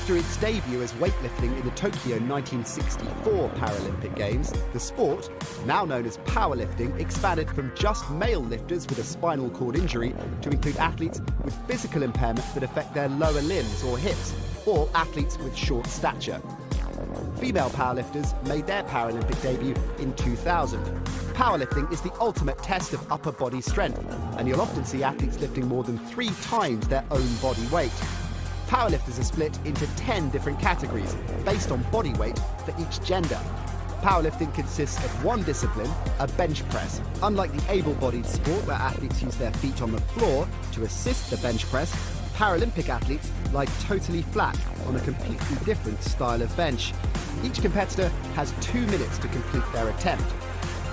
After its debut as weightlifting in the Tokyo 1964 Paralympic Games, the sport, now known as powerlifting, expanded from just male lifters with a spinal cord injury to include athletes with physical impairments that affect their lower limbs or hips, or athletes with short stature. Female powerlifters made their Paralympic debut in 2000. Powerlifting is the ultimate test of upper body strength, and you'll often see athletes lifting more than 3 times their own body weight. Powerlifters are split into 10 different categories based on body weight for each gender. Powerlifting consists of one discipline, a bench press. Unlike the able-bodied sport where athletes use their feet on the floor to assist the bench press, Paralympic athletes lie totally flat on a completely different style of bench. Each competitor has 2 minutes to complete their attempt.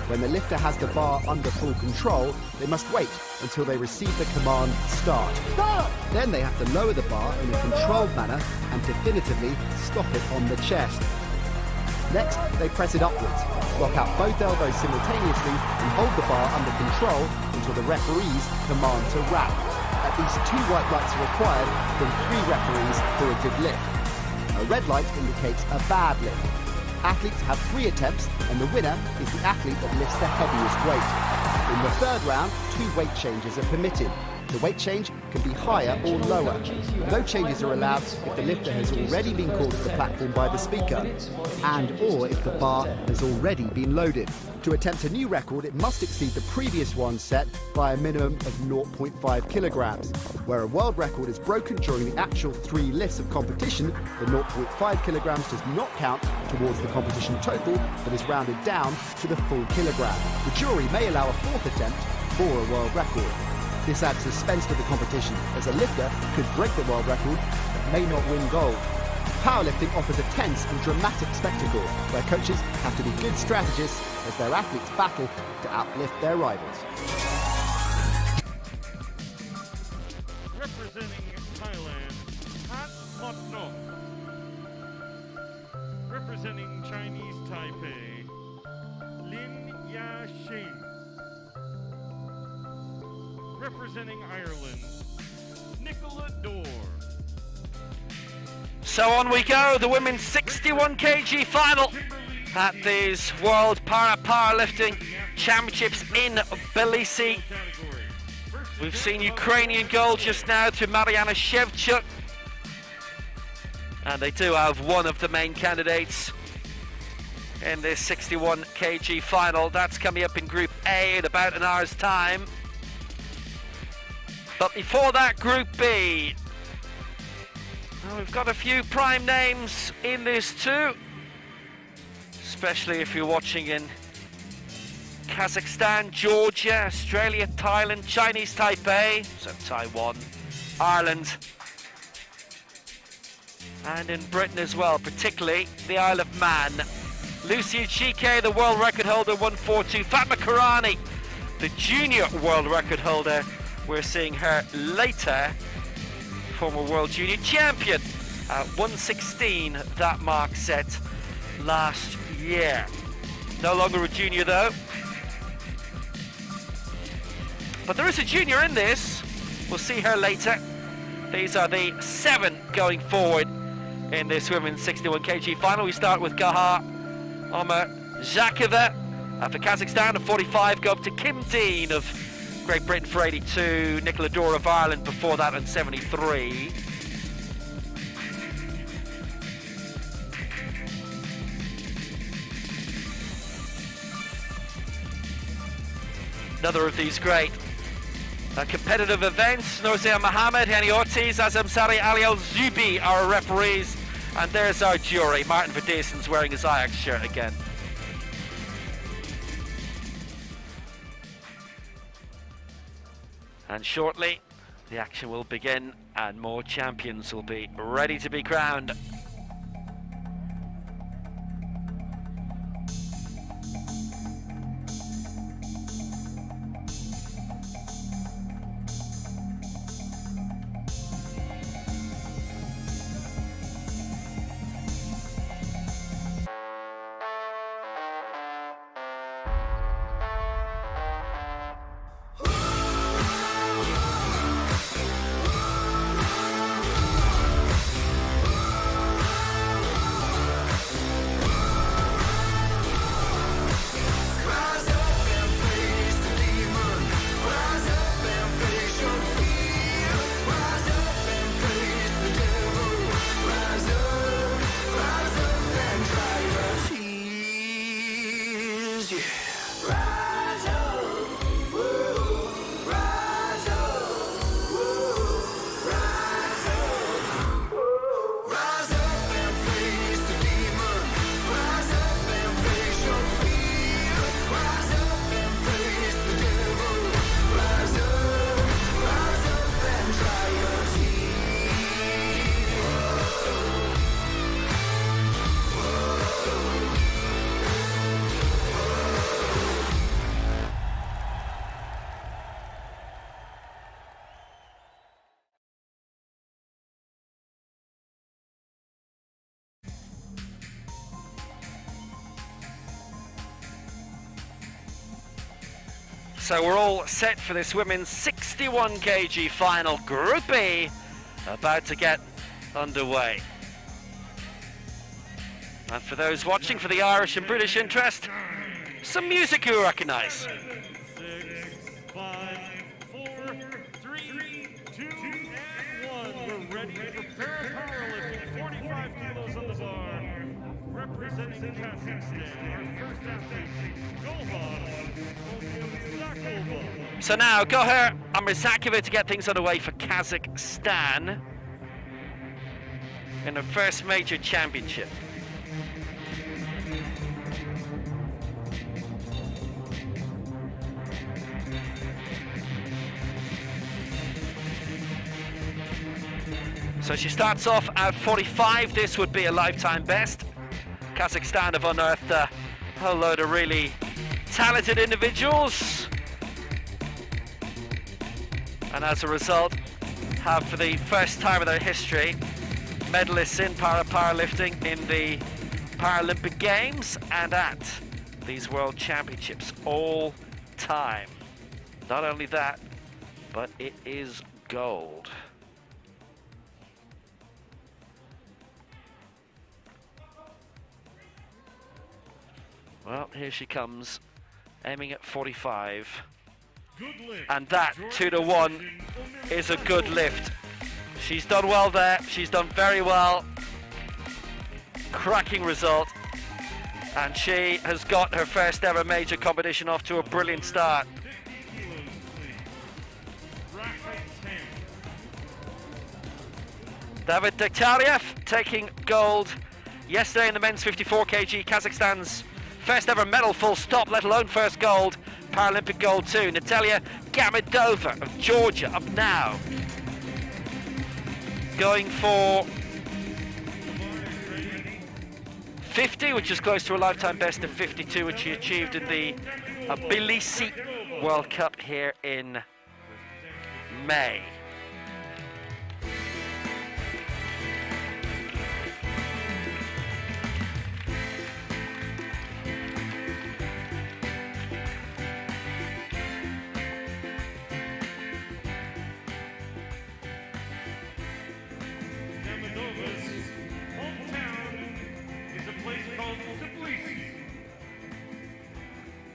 When the lifter has the bar under full control, they must wait until they receive the command, start. Start! Then they have to lower the bar in a controlled manner and definitively stop it on the chest. Next, they press it upwards, lock out both elbows simultaneously and hold the bar under control until the referees command to wrap. At least 2 white lights are required from 3 referees for a good lift. A red light indicates a bad lift. Athletes have 3 attempts, and the winner is the athlete that lifts the heaviest weight. In the 3rd round, 2 weight changes are permitted. The weight change can be higher or lower. No changes are allowed if the lifter has already been called to the platform by the speaker, and/or if the bar has already been loaded. To attempt a new record, it must exceed the previous one set by a minimum of 0.5 kilograms. Where a world record is broken during the actual 3 lifts of competition, the 0.5 kilograms does not count towards the competition total, but is rounded down to the full kilogram. The jury may allow a 4th attempt for a world record. This adds suspense to the competition, as a lifter could break the world record but may not win gold. Powerlifting offers a tense and dramatic spectacle where coaches have to be good strategists as their athletes battle to outlift their rivals. Representing Thailand, Han Motnok. Representing Chinese Taipei, Lin Ya-shin. Representing Ireland, Nicola Dorr. So on we go, the women's 61 kg final at these World Powerlifting Championships in Tbilisi. We've seen Ukrainian gold just now to Mariana Shevchuk, and they do have one of the main candidates in this 61 kg final. That's coming up in Group A in about an hour's time. But before that, Group B, we've got a few prime names in this too, especially if you're watching in Kazakhstan, Georgia, Australia, Thailand, Chinese Taipei, so Taiwan, Ireland, and in Britain as well, particularly the Isle of Man. Lucy Chike, the world record holder, 142. Fatma Karani, the junior world record holder. We're seeing her later, former world junior champion, 116, that mark set last year. No longer a junior though. But there is a junior in this. We'll see her later. These are the 7 going forward in this women's 61 kg final. We start with Gahar Omar Zakova for Kazakhstan at 45. Go up to Kim Dean of Great Britain for 82. Nicola Dorr of Ireland before that on 73. Another of these great competitive events. Norzea Mohammed, Hani Ortiz, Azam Sari, Ali Al-Zubi are our referees. And there's our jury. Martin Verdesen's wearing his Ajax shirt again. And shortly, the action will begin and more champions will be ready to be crowned. So we're all set for this women's 61 kg final, Group E, about to get underway. And for those watching, for the Irish and British interest, some music you recognise. 6, 5, 4, 3, 2, and 1. We're ready for Paralympic. 45 kilos on the bar. Representing Kazakhstan, our first athlete, Zakova. So now, Goher Amirzakova to get things underway for Kazakhstan in the first major championship. So she starts off at 45. This would be a lifetime best. Kazakhstan have unearthed a whole load of really talented individuals, and as a result have, for the first time in their history, medalists in powerlifting in the Paralympic Games and at these World Championships all time. Not only that, but it is gold. Well, here she comes, aiming at 45. And that 2-to-1 is a good lift. She's done well there. She's done very well. Cracking result. And she has got her first ever major competition off to a brilliant start. David Dektariev taking gold yesterday in the men's 54 kg, Kazakhstan's first ever medal, full stop, let alone first gold. Paralympic gold too. Natalia Gamedova of Georgia up now, going for 50, which is close to a lifetime best of 52, which she achieved in the Tbilisi World Cup here in May.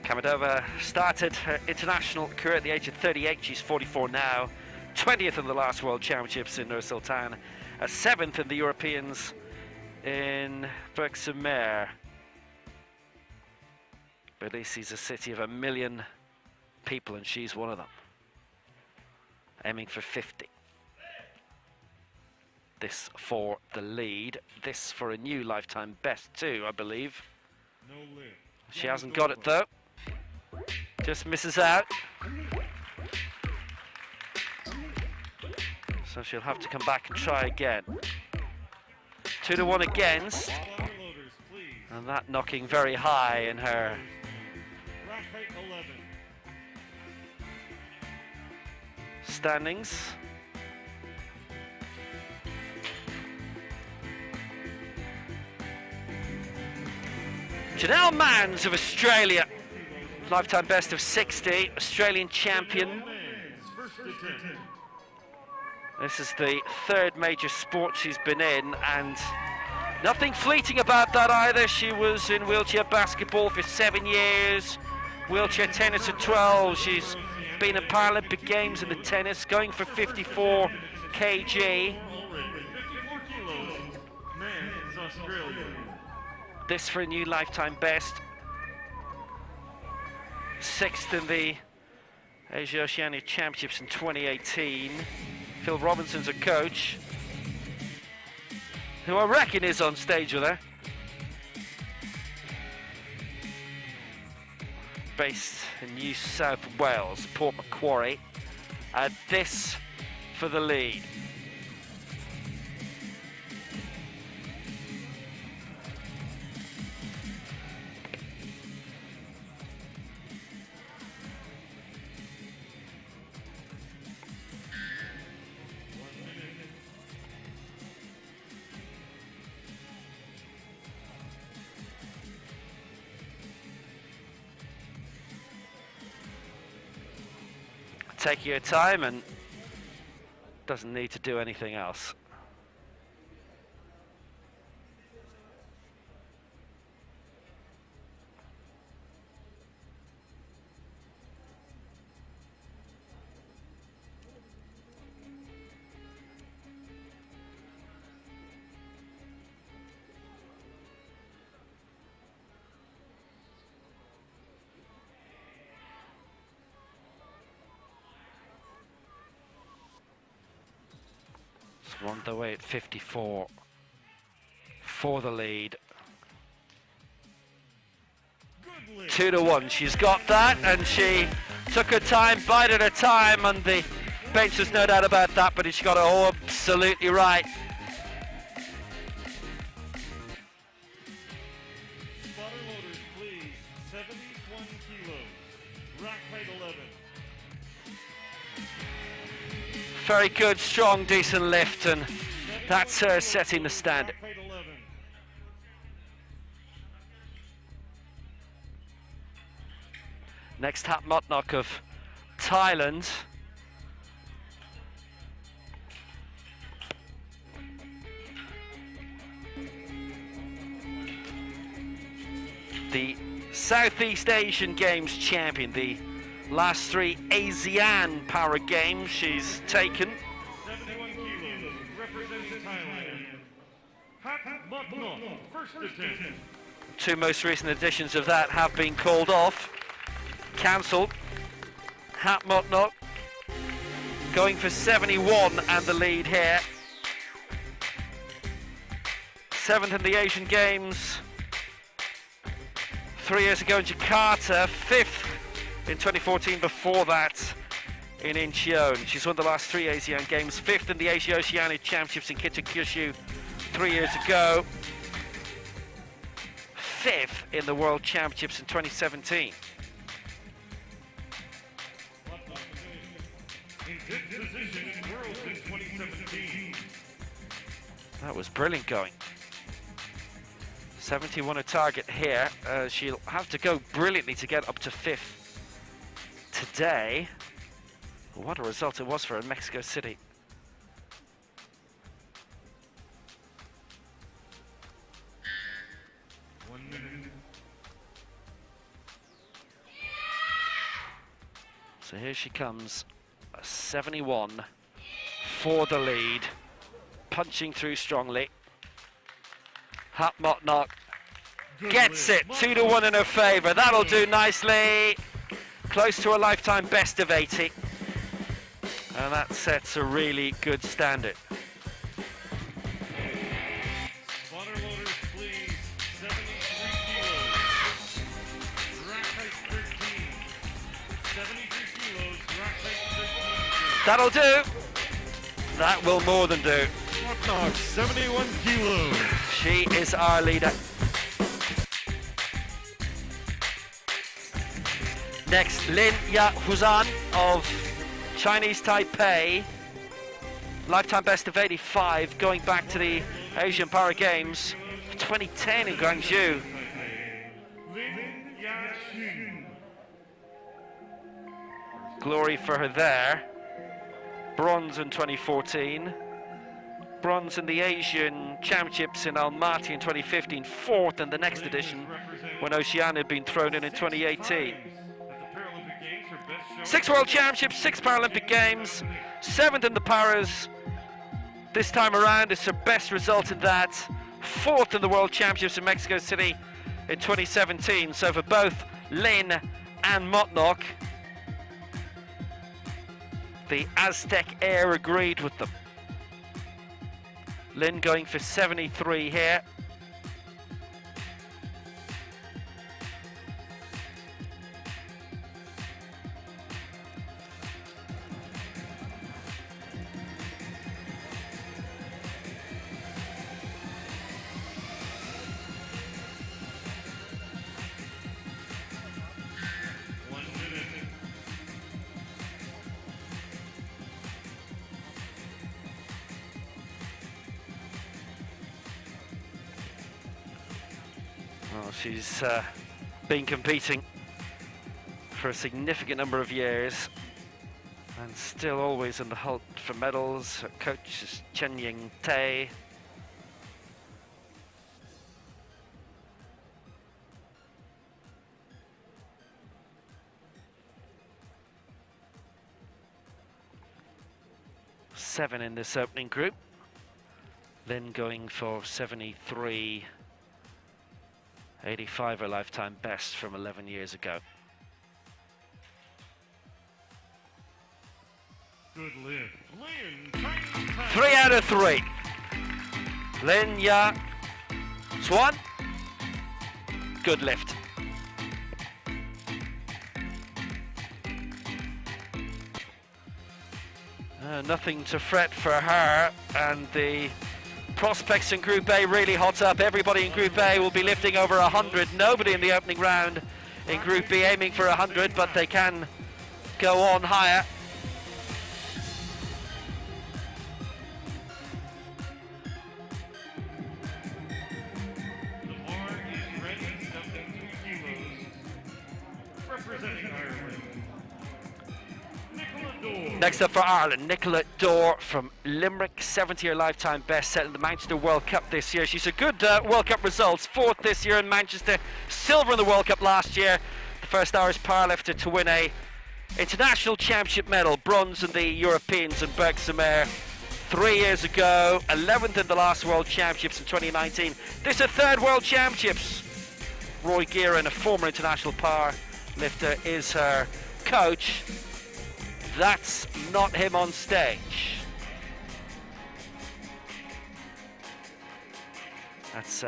Kamedova started her international career at the age of 38. She's 44 now. 20th in the last World Championships in Nur Sultan. 7th in the Europeans in Berkshire. Tbilisi is a city of 1 million people, and she's one of them. Aiming for 50. This for the lead. This for a new lifetime best too, I believe. She hasn't got it though. Just misses out. So she'll have to come back and try again. 2-to-1 against. And that knocking very high in her standings. Janelle Manns of Australia, lifetime best of 60, Australian champion. This is the third major sport she's been in, and nothing fleeting about that either. She was in wheelchair basketball for 7 years, wheelchair tennis at 12. She's been in Paralympic Games in the tennis, going for 54 kg. This for a new lifetime best. 6th in the Asia Oceania Championships in 2018. Phil Robinson's a coach, who I reckon is on stage with her. Based in New South Wales, Port Macquarie. This for the lead. taking her time and doesn't need to do anything else. On the way at 54 for the lead. 2-1. She's got that, and she took her time, bided her time on the bench. There's no doubt about that, but she got it absolutely right. Spotter loaders, please. 71 kilos. Rack height 11. Very good, strong, decent lift, and that's her setting the standard. Next, Hap Motnok of Thailand. The Southeast Asian Games champion, the last 3 ASEAN Para Games she's taken. 71 kilos, representing Thailand. Hap Motnok, first attempt. 2 most recent editions of that have been called off, cancelled. Hap Motnok going for 71 and the lead here. 7th in the Asian Games 3 years ago in Jakarta, 5th in 2014 before that in Incheon. She's won the last 3 ASEAN Games, 5th in the Asia Oceania Championships in Kitakyushu 3 years ago, 5th in the World Championships in 2017. In 5th position in Worlds in 2017. That was brilliant going. 71 a target here. She'll have to go brilliantly to get up to 5th today. What a result it was for her in Mexico City. So here she comes, a 71 for the lead, punching through strongly. Hap Motnok gets it, 2-1 in her favour. That'll do nicely. Close to a lifetime best of 80. And that sets a really good standard. Spotter loaders, please. 73 kilos. Rack height 13. 73 kilos, rack height 13. That'll do. That will more than do. Motnok, 71 kilos. She is our leader. Next, Lin Ya Huzan of Chinese Taipei. Lifetime best of 85, going back to the Asian Para Games 2010 in Guangzhou. Lin Ya-Xin. Glory for her there. Bronze in 2014. Bronze in the Asian Championships in Almaty in 2015. 4th in the next edition when Oceania had been thrown in 2018. 6 World Championships, 6 Paralympic Games, 7th in the Paras. This time around, it's her best result in that. 4th in the World Championships in Mexico City in 2017. So for both Lin and Motnok, the Aztec Air agreed with them. Lin going for 73 here. Well, she's been competing for a significant number of years. And still always in the hunt for medals. Her coach is Chen Ying Tae. Seven in this opening group. Lin going for 73.85, her lifetime best from 11 years ago. Good Lin. Lin, 3 out of 3. Lin Ya Swan. Good lift. Nothing to fret for her, and the prospects in Group A really hot up. Everybody in Group A will be lifting over 100. Nobody in the opening round in Group B aiming for 100, but they can go on higher. The bar is ready, 72 kilos. Representing Ireland, Nicola Dore. Next up for Ireland, Nicola Dore from Limerick, 70-year lifetime best set in the Manchester World Cup this year. She's a good World Cup results, 4th this year in Manchester, silver in the World Cup last year, the first Irish powerlifter to win a international championship medal, bronze in the Europeans in Berg-sur-Mer 3 years ago, 11th in the last World Championships in 2019. This is her 3rd World Championships. Roy Gearan, a former international power lifter, is her coach. That's not him on stage. That's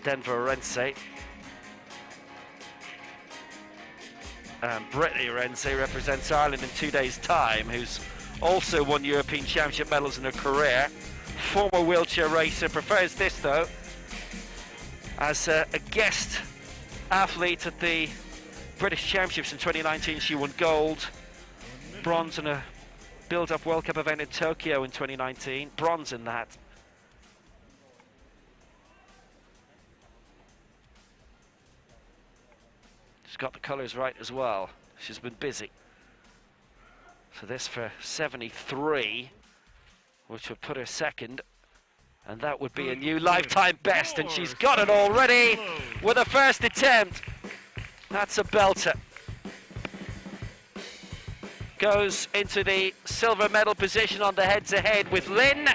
Denver Rense. Brittany Rense represents Ireland in 2 days' time, who's also won European Championship medals in her career. Former wheelchair racer, prefers this though, as a guest athlete at the British Championships in 2019. She won gold, bronze in a build-up World Cup event in Tokyo in 2019, bronze in that. She's got the colours right as well. She's been busy. So this for 73, which would put her 2nd, and that would be a new lifetime best, and she's got it already with her first attempt. That's a belter. Goes into the silver medal position on the head-to-head with Lin,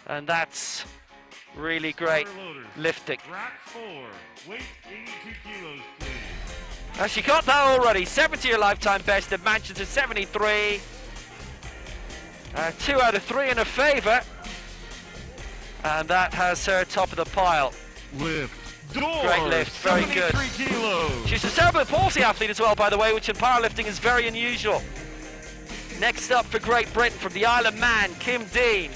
and that's really great lifting. Rack 4, weight 82 kilos, please. And she got that already, 70-year lifetime best in Manchester, 73. 2 out of 3 in her favour, and that has her top of the pile. Lift. Dore, Great lift, very good. 73 kilos. She's a cerebral palsy athlete as well, by the way, which in powerlifting is very unusual. Next up for Great Britain, from the Isle of Man, Kim Dean.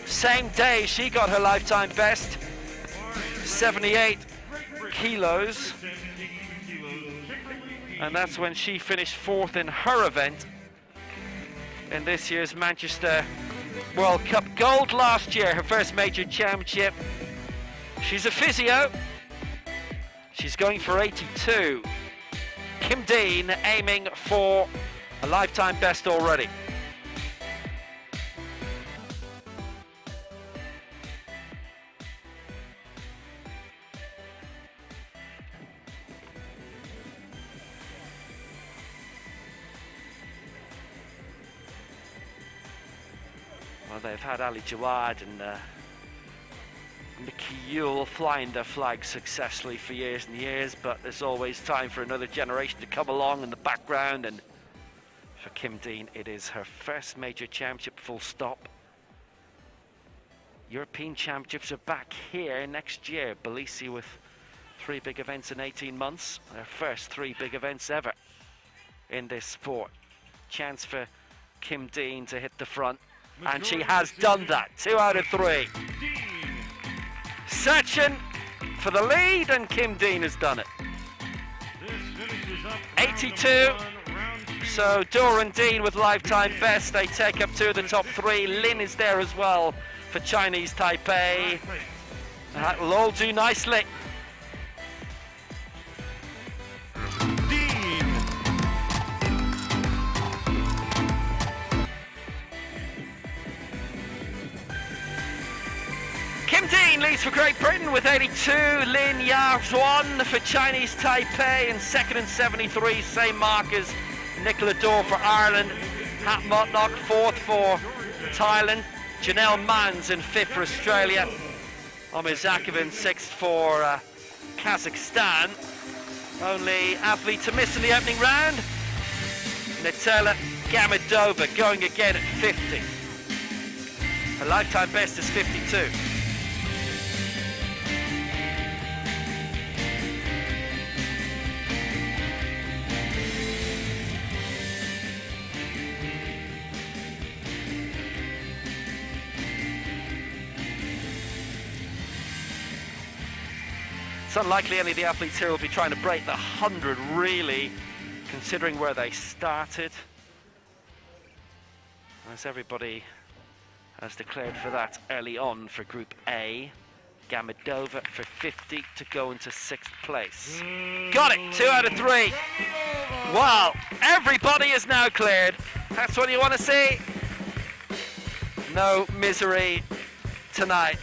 Same day she got her lifetime best, 78 kilos. And that's when she finished 4th in her event in this year's Manchester World Cup. Gold last year, her first major championship. She's a physio. She's going for 82. Kim Dean aiming for a lifetime best already. Well, they've had Ali Jawad and Mickey Yule flying their flag successfully for years and years, but there's always time for another generation to come along in the background, and for Kim Dean, it is her first major championship, full stop. European Championships are back here next year. Tbilisi with 3 big events in 18 months. Their first 3 big events ever in this sport. Chance for Kim Dean to hit the front, and she has done that. 2 out of 3. Sachin for the lead, and Kim Dean has done it. 82. So Dore and Dean with lifetime best. They take up 2 of the top 3. Lin is there as well for Chinese Taipei. That will all do nicely. leads for Great Britain with 82. Lin Ya-Zhuan for Chinese Taipei in second and 73. Same mark as Nicola Dorr for Ireland. Hat Motnock fourth for Thailand. Janelle Manns in fifth for Australia. Omir Zakov in sixth for Kazakhstan. Only athlete to miss in the opening round. Natalia Gamidova going again at 50. Her lifetime best is 52. It's unlikely any of the athletes here will be trying to break the 100, really, considering where they started. As everybody has declared for that early on for Group A. Gamidova for 50 to go into 6th place. Got it, 2 out of 3. Wow, everybody is now cleared. That's what you want to see. No misery tonight.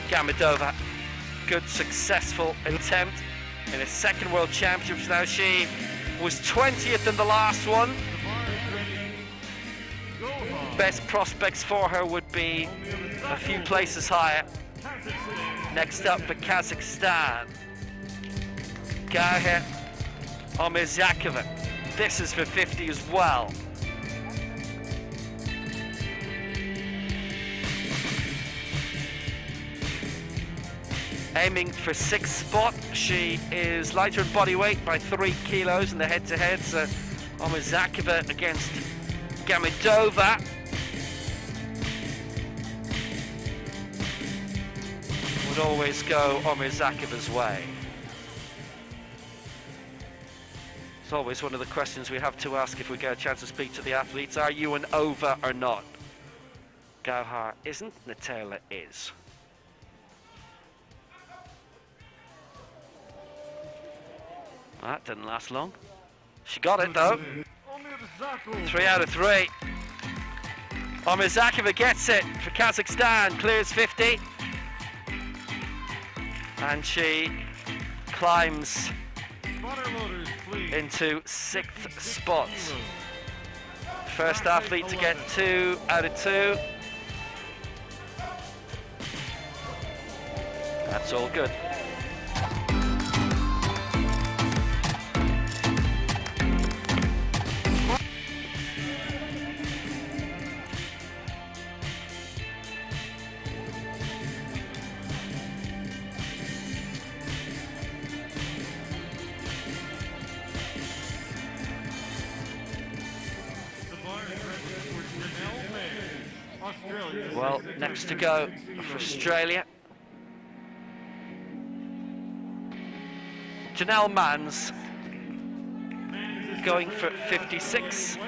Gamidova, good successful attempt in his second World Championships now. She was 20th in the last one. Best prospects for her would be a few places higher. Next up for Kazakhstan, Gauher Omirzakova. This is for 50 as well. Aiming for 6th spot. She is lighter in body weight by 3 kilos in the head-to-head. So Omirzakova against Gamidova. Would always go Omirzakova's way. It's always one of the questions we have to ask if we get a chance to speak to the athletes. Are you an over or not? Gauher isn't, Natalia is. That didn't last long. She got it though. 3 out of 3. Omirzakova gets it for Kazakhstan, clears 50. And she climbs into 6th spot. First athlete to get 2 out of 2. That's all good. Well, next to go for Australia, Janelle Manns going for 56.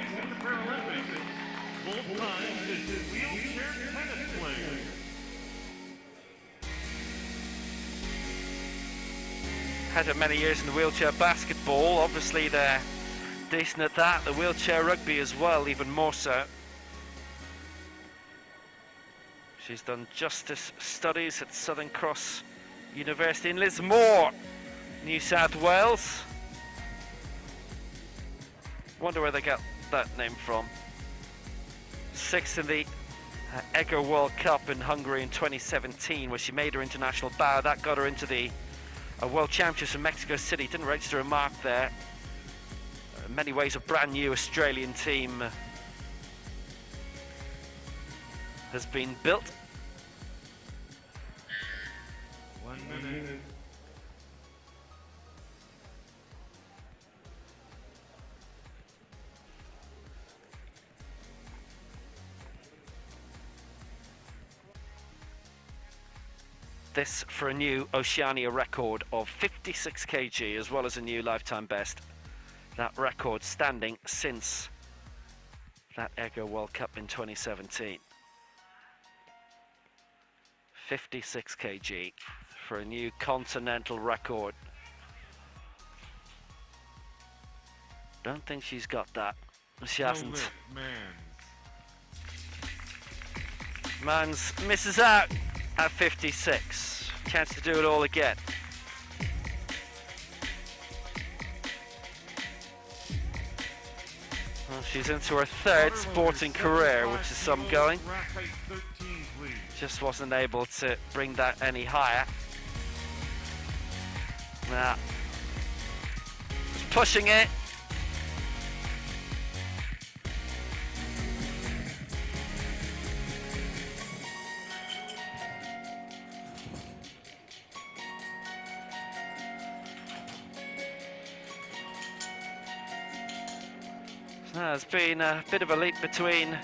Had her many years in the wheelchair basketball. Obviously they're decent at that. The wheelchair rugby as well, even more so. She's done justice studies at Southern Cross University in Lismore, New South Wales. Wonder where they got that name from. 6th in the Egger World Cup in Hungary in 2017, where she made her international bow. That got her into the World Championships in Mexico City. Didn't register a mark there. In many ways, a brand new Australian team has been built. 1 minute. This for a new Oceania record of 56 kg, as well as a new lifetime best. That record standing since that Egger World Cup in 2017. 56 kg for a new continental record Don't think she's got that. She hasn't. Mans misses out at 56. Chance to do it all again. Well, she's into her third sporting career, which is some going. Just wasn't able to bring that any higher. Now, just pushing it. There's been a bit of a leap between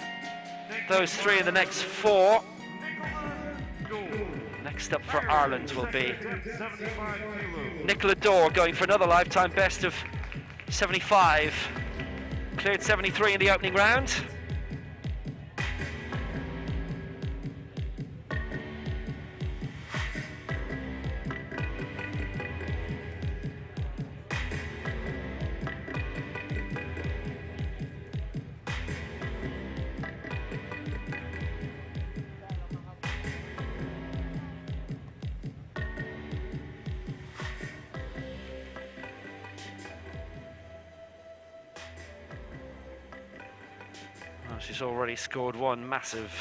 those three in the next four. Next up for Ireland will be Nicola Dorr, going for another lifetime best of 75. Cleared 73 in the opening round. She's already scored one massive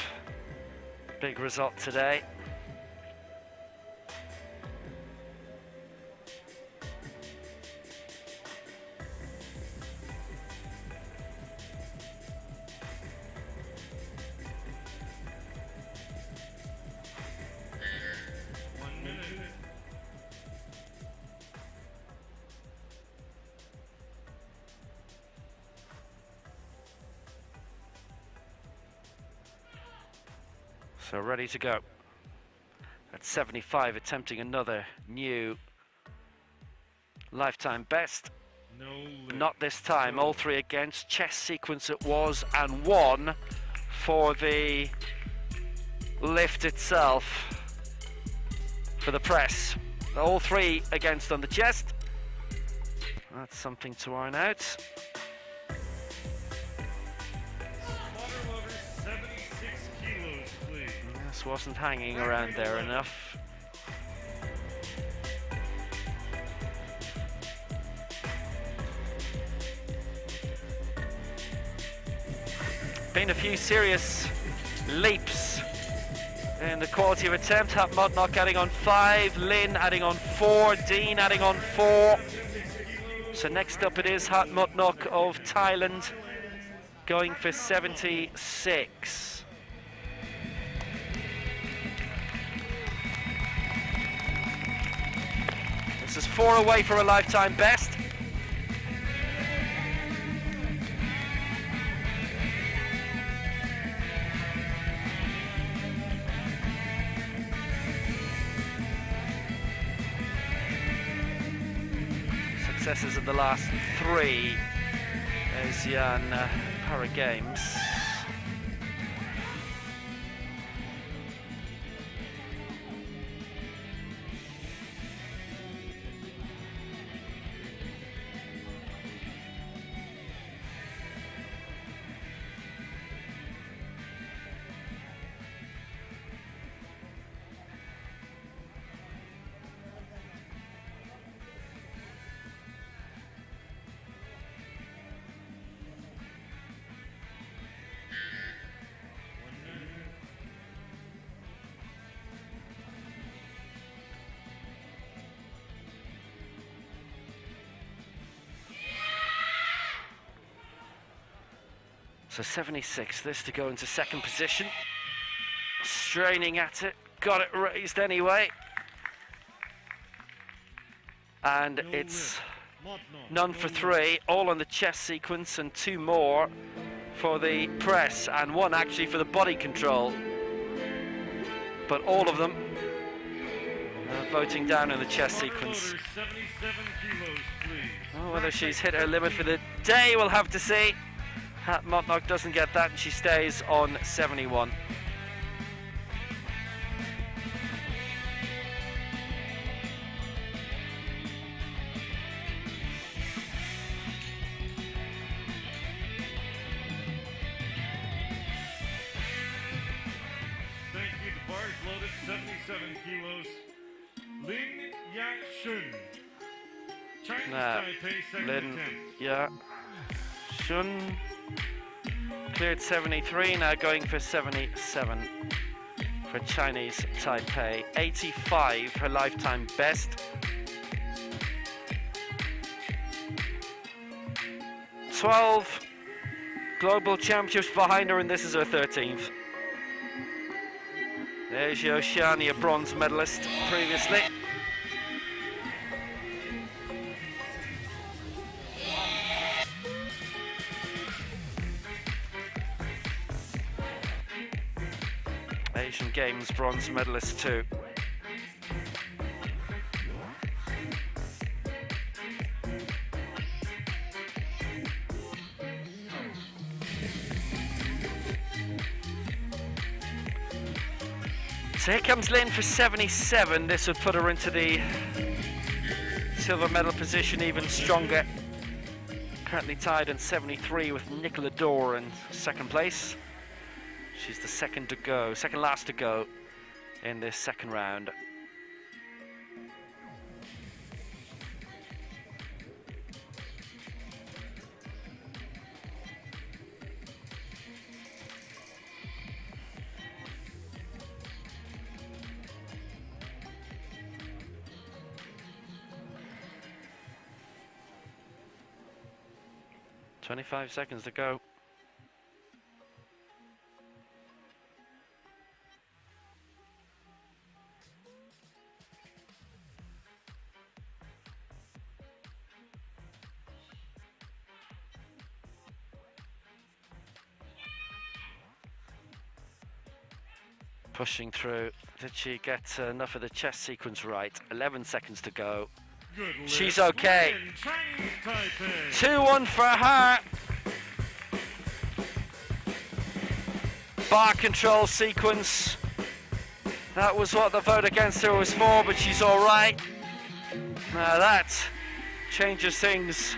big result today. So ready to go at 75, attempting another new lifetime best. Not this time, all three against. Chest sequence it was, and one for the lift itself, for the press. All three against on the chest. That's something to iron out. Wasn't hanging around there enough. Been a few serious leaps in the quality of attempt. Hat Motnock adding on 5, Lynn adding on 4, Dean adding on 4. So next up it is Hat Motnock of Thailand, going for 76. This is 4 away for a lifetime best. Successes in the last 3 Asian Para Games. So 76, this to go into second position. Straining at it, got it raised anyway. And it's none for 3, all on the chest sequence, and 2 more for the press, and 1 actually for the body control. But all of them voting down in the chest sequence. Oh, whether she's hit her limit for the day, we'll have to see. Hat Motnock doesn't get that, and she stays on 71. Shun. Chinese Now, Taipei, second Lin, attempt. yeah. Shun cleared 73, now going for 77 for Chinese Taipei. 85, her lifetime best. 12 global championships behind her, and this is her 13th. There's your Oceania bronze medalist previously. Asian Games bronze medalist too. So here comes Lin for 77. This would put her into the silver medal position even stronger. Currently tied in 73 with Nicola Dore in second place. She's the second last to go in this second round. "25 seconds to go." Pushing through. Did she get enough of the chest sequence right? 11 seconds to go. Good lift. She's okay. Lin, Chinese Taipei. 2-1 for her. Bar control sequence. That was what the vote against her was for, but she's all right. Now that changes things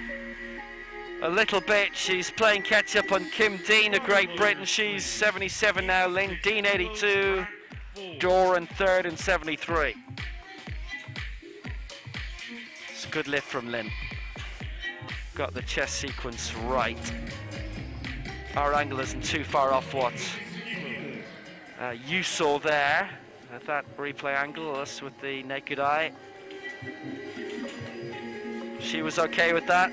a little bit. She's playing catch up on Kim Dean of Great Britain. She's 77 now. Lin Dean 82. Dore in third and 73. It's a good lift from Lin. Got the chest sequence right. Our angle isn't too far off what you saw there at that replay angle, us with the naked eye. She was okay with that.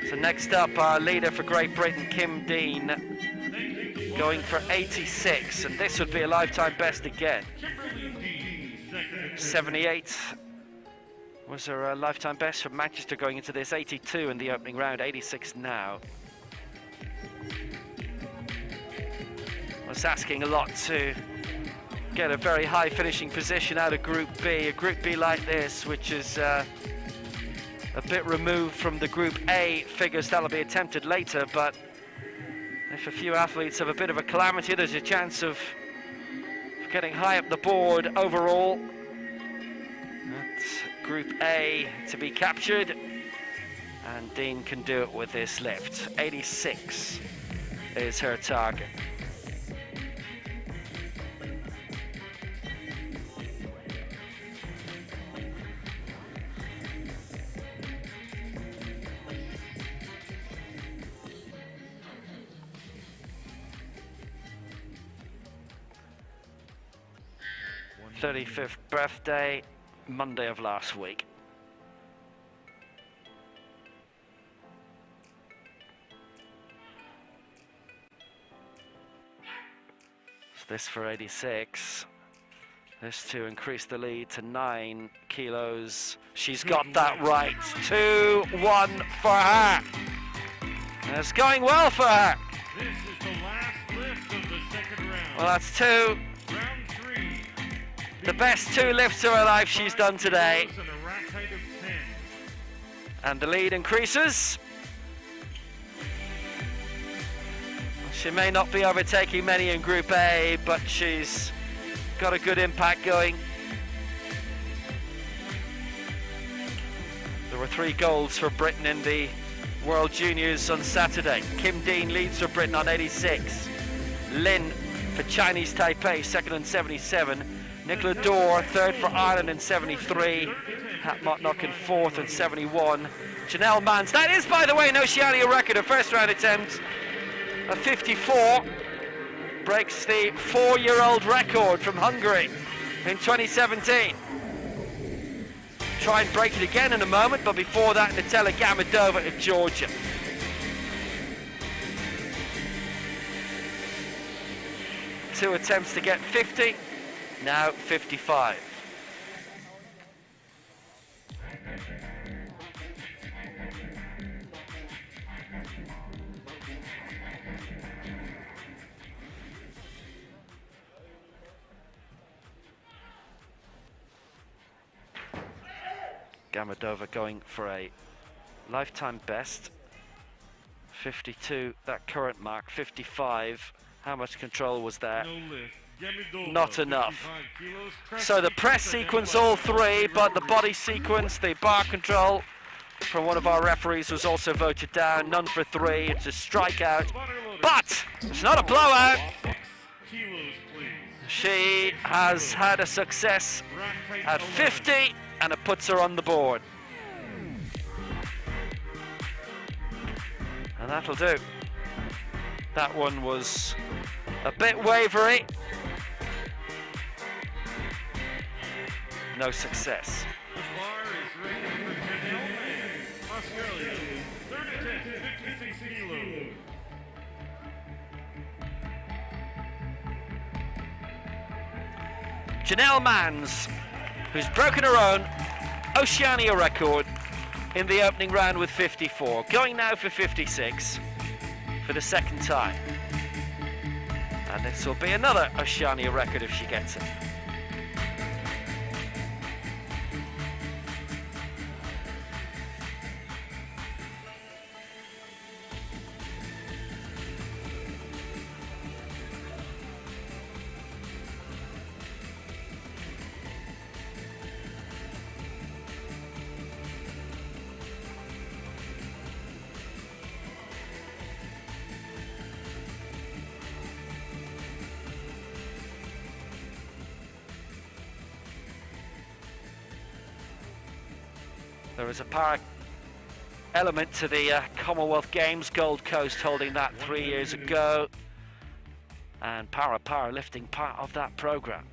So next up, our leader for Great Britain, Kim Dean, going for 86, and this would be a lifetime best again. 78 was her lifetime best from Manchester going into this. 82 in the opening round, 86 now. Was asking a lot to get a very high finishing position out of Group B. A Group B like this, which is a bit removed from the Group A figures that'll be attempted later, but if a few athletes have a bit of a calamity, there's a chance of getting high up the board overall. That's Group A to be captured, and Dean can do it with this lift. 86 is her target. Her 35th birthday, Monday of last week. So this for 86. This to increase the lead to 9 kilos. She's got that right. 2-1 for her. And it's going well for her. This is the last lift of the second round. Well, that's 2. Round 3. The best 2 lifts of her life she's done today. And a rack height of 10. And the lead increases. She may not be overtaking many in Group A, but she's got a good impact going. There were 3 golds for Britain in the World Juniors on Saturday. Kim Dean leads for Britain on 86. Lin for Chinese Taipei, second on 77. Nicola Dore, third for Ireland in 73. Hatmotnock in 4th and 71. Janelle Mans, that is, by the way, an Oceania record, her first round attempt, a 54. Breaks the 4-year-old record from Hungary in 2017. Try and break it again in a moment, but before that, Natella Gammadova of Georgia. Two attempts to get 50, now 55. Gammadova going for a lifetime best. 52, that current mark. 55, how much control was there? Not enough. So the press sequence, all three, but the body sequence, the bar control from one of our referees was also voted down. None for 3, it's a strikeout, but it's not a blowout. She has had a success at 50, and it puts her on the board. And that'll do. That one was a bit wavery. No success. The bar is ready for Janelle Mans, Australia, 3rd attempt, 56 kilos. Janelle Mans, who's broken her own Oceania record in the opening round with 54. Going now for 56 for the second time. And this will be another Oceania record if she gets it. There is a para element to the Commonwealth Games, Gold Coast holding that 3 years ago, and Paralifting part of that program.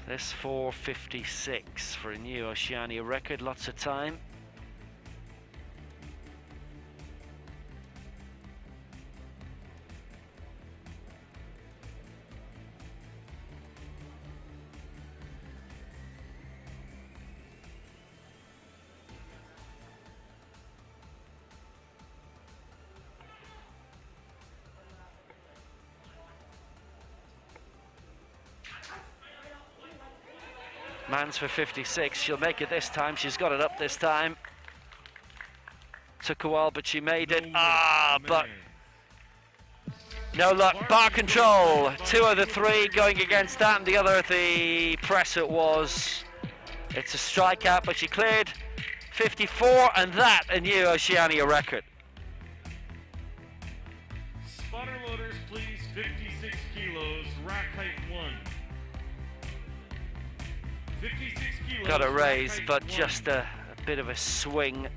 This 4:56 for a new Oceania record, lots of time. Mans for 56, she'll make it this time, she's got it up this time. Took a while, but she made it. But no luck. Bar control, 2 of the 3 going against that, and the other at the press it was. It's a strikeout, but she cleared 54, and that a new Oceania record. Spotter loaders, please, 56 kilos, rack height 1. 56 kilos. Got a raise, but just a bit of a swing.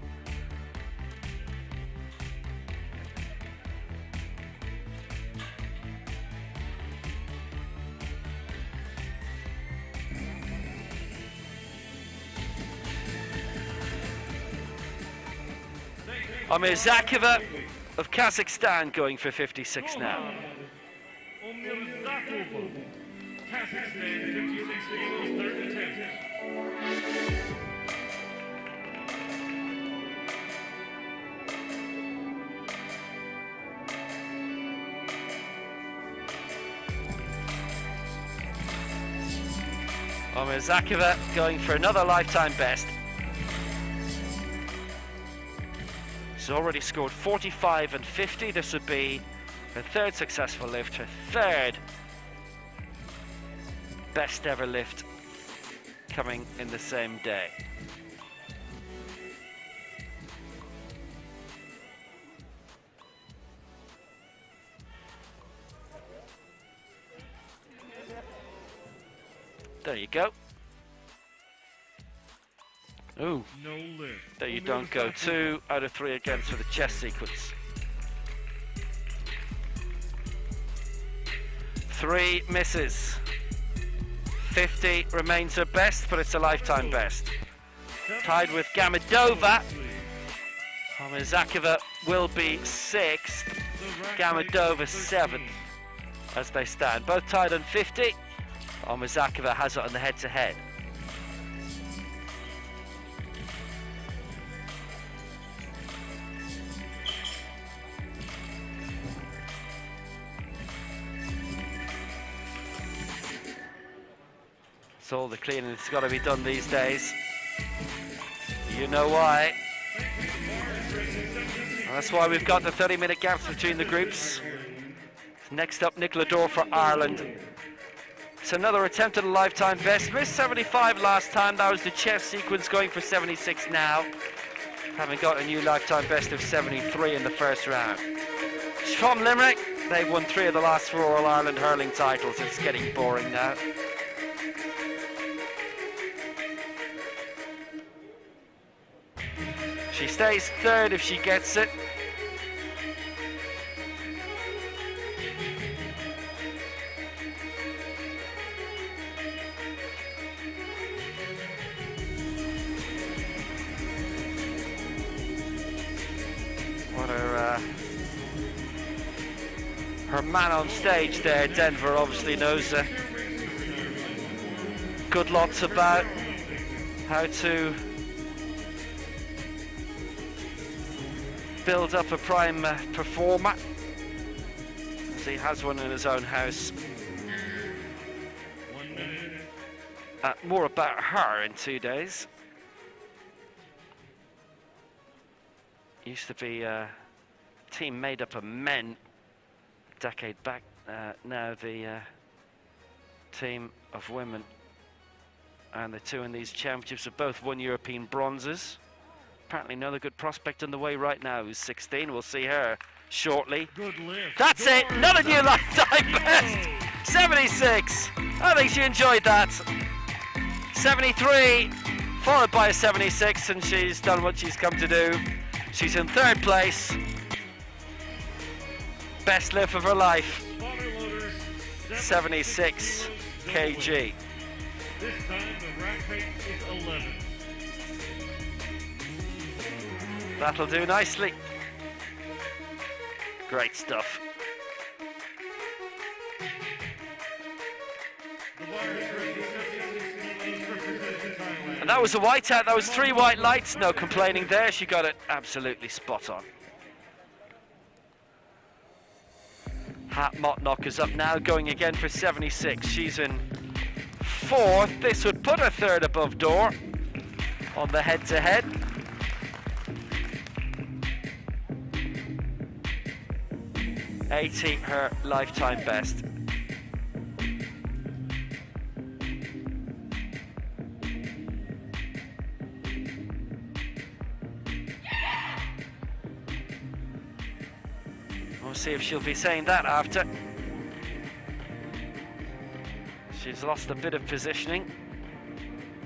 Omirzakova of Kazakhstan going for 56 now. Omirzakova, Kazakhstan, 56 kilos, 3rd attempt. Omirzakova going for another lifetime best. She's already scored 45 and 50. This would be her 3rd successful lift, her 3rd best ever lift coming in the same day. There you go. Ooh, No lift. there you don't go. 2 out of 3 against for the chest sequence. 3 misses. 50 remains her best, but it's a lifetime best. Tied with Gamidova. Homizakova will be 6th. Gamidova 7th as they stand. Both tied on 50. Homizakova has it on the head-to-head. So all the cleaning that's got to be done these days. You know why. That's why we've got the 30-minute gaps between the groups. Next up, Nicola Dorr for Ireland. It's another attempt at a lifetime best. Missed 75 last time. That was the chest sequence, going for 76 now. Having got a new lifetime best of 73 in the first round. She's from Limerick. They've won 3 of the last 4 All-Ireland hurling titles. It's getting boring now. She stays 3rd if she gets it. What her man on stage there, Denver, obviously knows good lots about how to build up a prime performer, as he has one in his own house. More about her in 2 days. Used to be a team made up of men a decade back. Now the team of women, and the 2 in these championships have both won European bronzes. Apparently another good prospect on the way right now, who's 16. We'll see her shortly. Good lift. That's it, another new lifetime best. 76. I think she enjoyed that. 73, followed by a 76, and she's done what she's come to do. She's in 3rd place. Best lift of her life. 76 kg. This time the rack height is 11. That'll do nicely. Great stuff. And that was a white out. That was 3 white lights. No complaining there. She got it absolutely spot on. Hat Motnock is up now, going again for 76. She's in 4th. This would put her 3rd above Dorr on the head-to-head. .80 her lifetime best. We'll see if she'll be saying that after. She's lost a bit of positioning.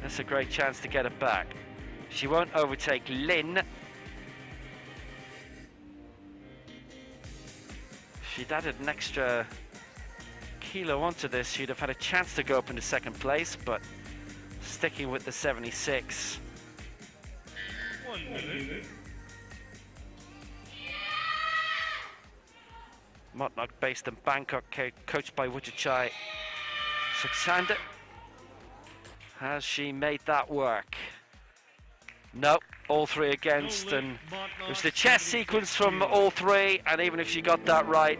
That's a great chance to get it back. She won't overtake Lynn. She'd added an extra kilo onto this, she'd have had a chance to go up into 2nd place, but sticking with the 76. 1 minute. Motnock, based in Bangkok, coached by Wichachai Suksanda. Has she made that work? No, all 3 against, and it was the chest sequence from all 3, and even if she got that right,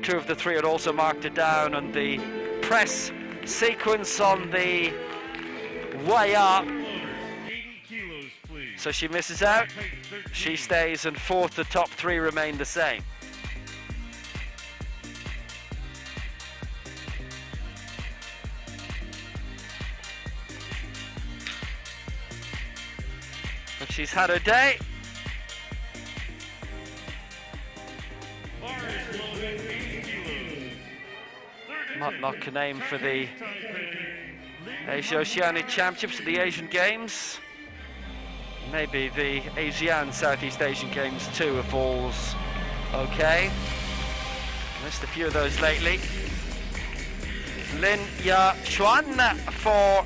2 of the 3 had also marked it down on the press sequence on the way up. 80 kilos, please. So she misses out. She stays in 4th. The top 3 remain the same. But she's had her day. Motnock can aim for the Asia Oceanic Championships at the Asian Games. Maybe the ASEAN Southeast Asian Games too, if all's okay. Missed a few of those lately. Lin Ya Chuan for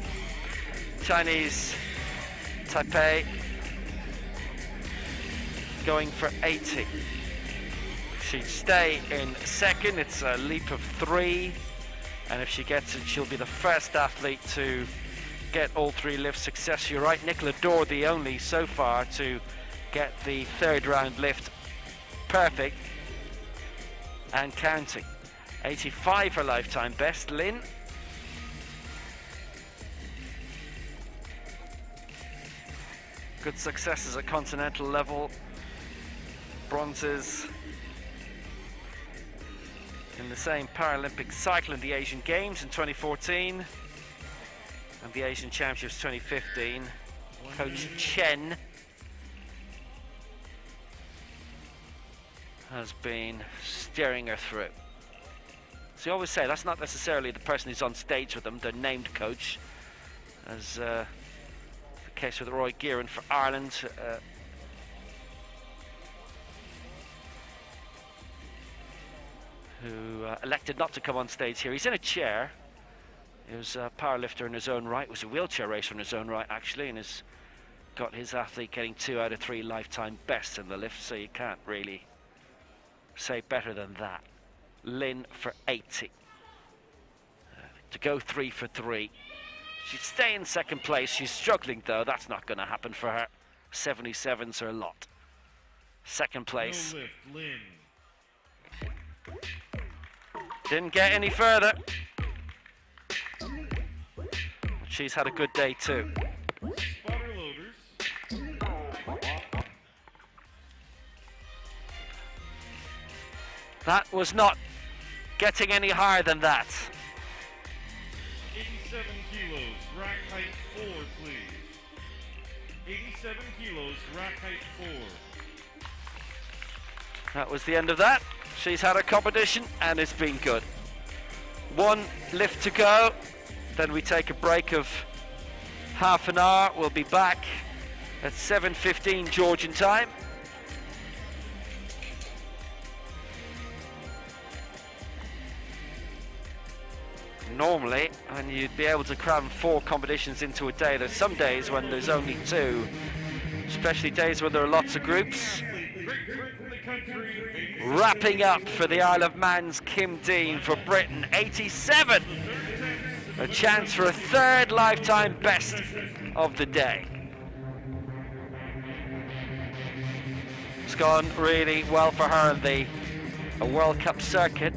Chinese Taipei, going for 80. She'd stay in second. It's a leap of 3, and if she gets it, she'll be the first athlete to get all 3 lifts success. You're right, Nicola Dorr, the only so far to get the 3rd round lift perfect and counting. 85 her lifetime best. Lin. Good successes at continental level. Bronzes in the same Paralympic cycle in the Asian Games in 2014 and the Asian Championships 2015. Coach Chen has been steering her through. So you always say that's not necessarily the person who's on stage with them, their named coach, as the case with Roy Gearan for Ireland. Who elected not to come on stage here. He's in a chair. He was a powerlifter in his own right, was a wheelchair racer in his own right actually, and has got his athlete getting 2 out of 3 lifetime bests in the lift, so you can't really say better than that. Lin for 80. To go 3 for 3. She'd stay in second place. She's struggling though, that's not going to happen for her. 77's her lot. Second place. No lift, Lin. Didn't get any further. She's had a good day too. Spotter loaders. That was not getting any higher than that. 87 kilos, rack height 4, please. 87 kilos, rack height 4. That was the end of that. She's had a competition and it's been good. 1 lift to go, then we take a break of half an hour. We'll be back at 7:15 Georgian time. Normally, and you'd be able to cram 4 competitions into a day. There's some days when there's only 2, especially days when there are lots of groups. Wrapping up for the Isle of Man's Kim Dean for Britain, 87. A chance for a 3rd lifetime best of the day. It's gone really well for her in the World Cup circuit.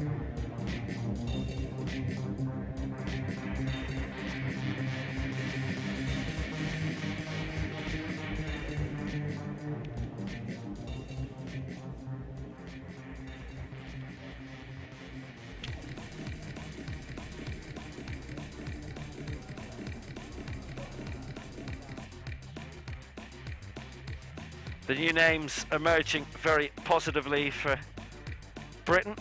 The new names emerging very positively for Britain.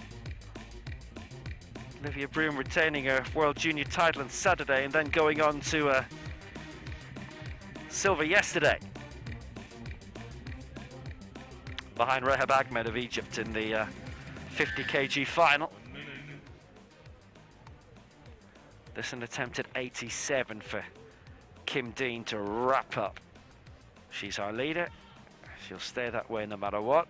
Olivia Broome retaining her World Junior title on Saturday and then going on to silver yesterday. Behind Rehab Ahmed of Egypt in the 50 kg final. This an attempt at 87 for Kim Dean to wrap up. She's our leader. She'll stay that way no matter what.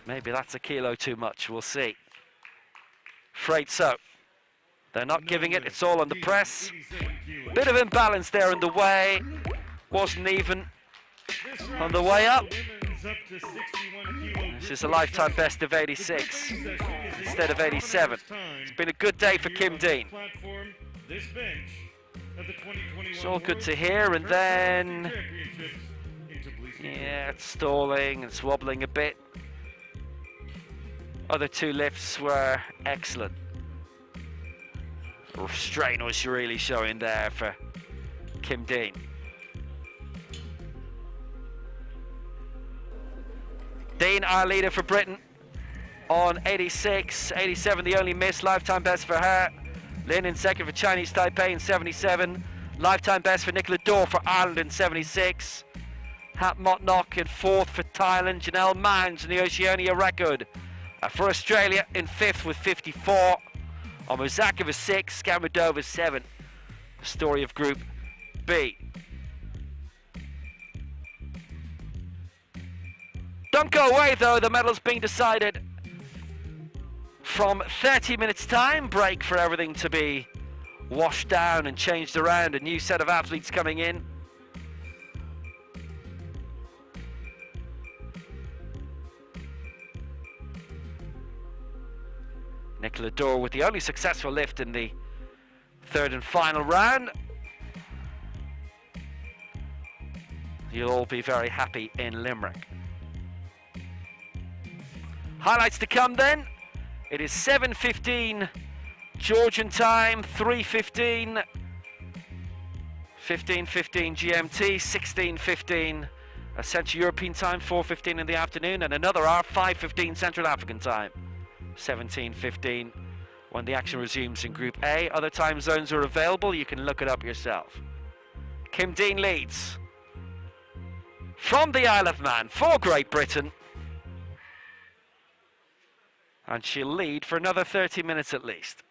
Maybe that's a kilo too much, we'll see. Afraid so. They're not giving it, it's all on the press. Bit of imbalance there in the way. Wasn't even on the way up. This is a lifetime best of 86 instead of 87. It's been a good day for Kim Dean. It's all good to hear, and then yeah, it's stalling, it's wobbling a bit. Other 2 lifts were excellent. Strain was really showing there for Kim Dean. Dean, our leader for Britain, on 86. 87, the only miss, lifetime best for her. Lin in second for Chinese Taipei in 77. Lifetime best for Nicola Dorr for Ireland in 76. Hat Motnock in fourth for Thailand. Janelle Mounds in the Oceania record for Australia in fifth with 54. Omozakova 6, Skamadova 7. The story of Group B. Don't go away though, the medal's being decided from 30 minutes time, break for everything to be washed down and changed around, a new set of athletes coming in. Nicola Dorr with the only successful lift in the third and final round. You'll all be very happy in Limerick. Highlights to come then. It is 7:15 Georgian time, 3:15, 15:15 GMT, 16:15 Central European time, 4:15 in the afternoon, and another hour, 5:15 Central African time, 17:15 when the action resumes in Group A. Other time zones are available, you can look it up yourself. Kim Dean leads from the Isle of Man for Great Britain, and she'll lead for another 30 minutes at least.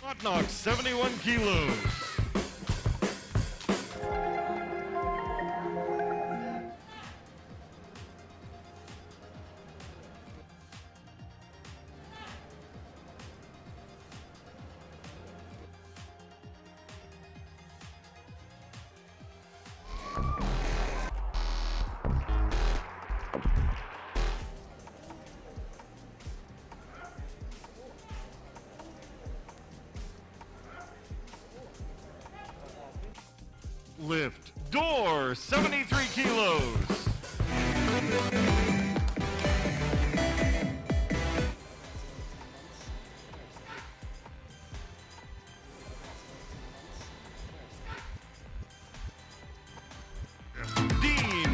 Motnock, 71 kilos. Lift, Dorr, 73 kilos. Dean.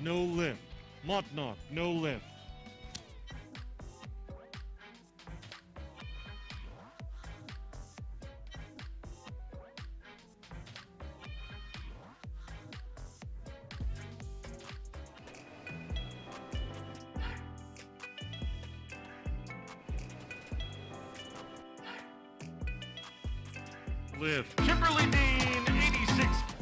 no lift. Motnock, no lift. Lift. Kimberly Dean, 86.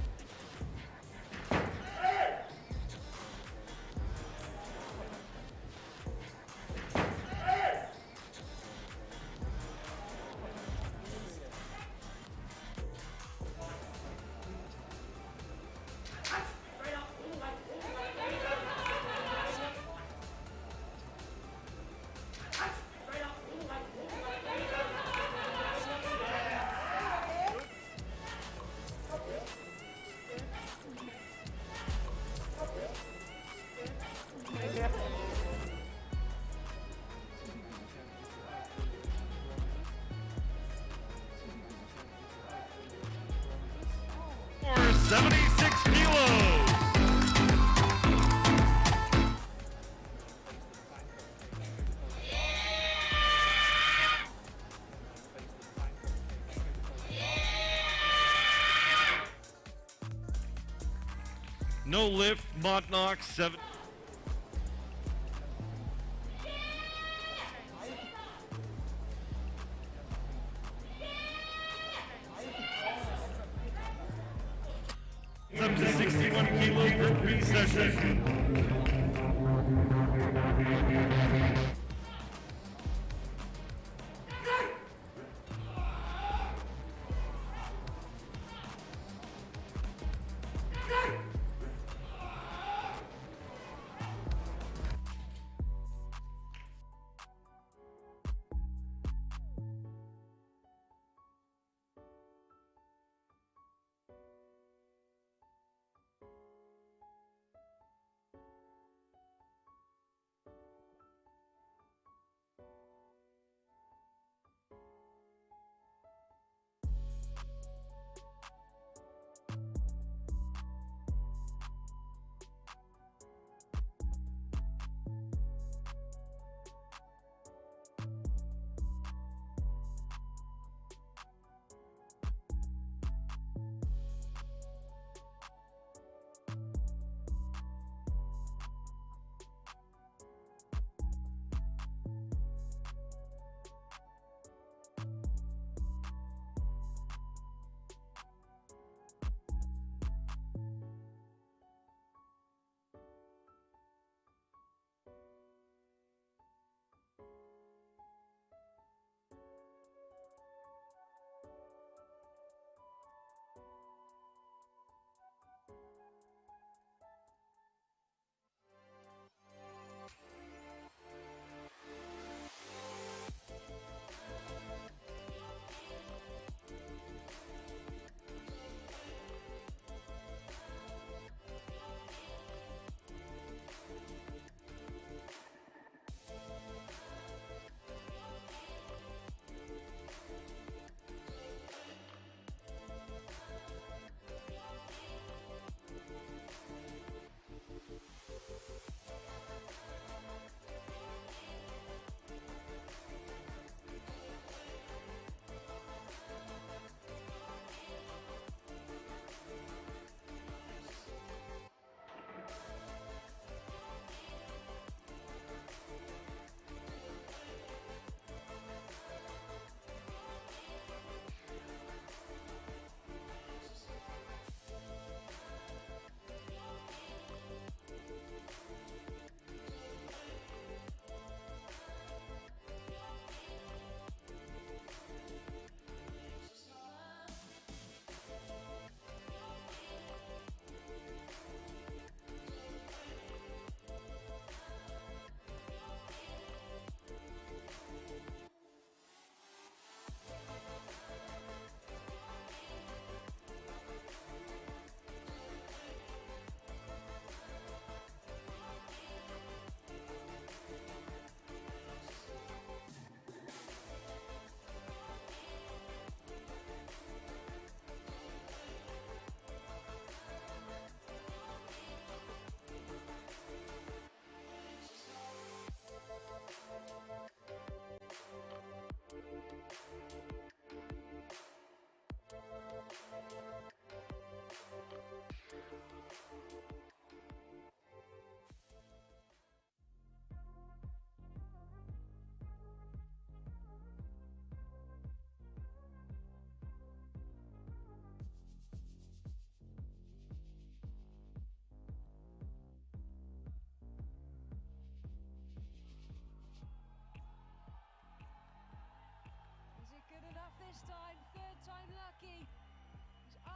For 76 kilos. No lift, Motnock, 7. Up to 61 kilos per session.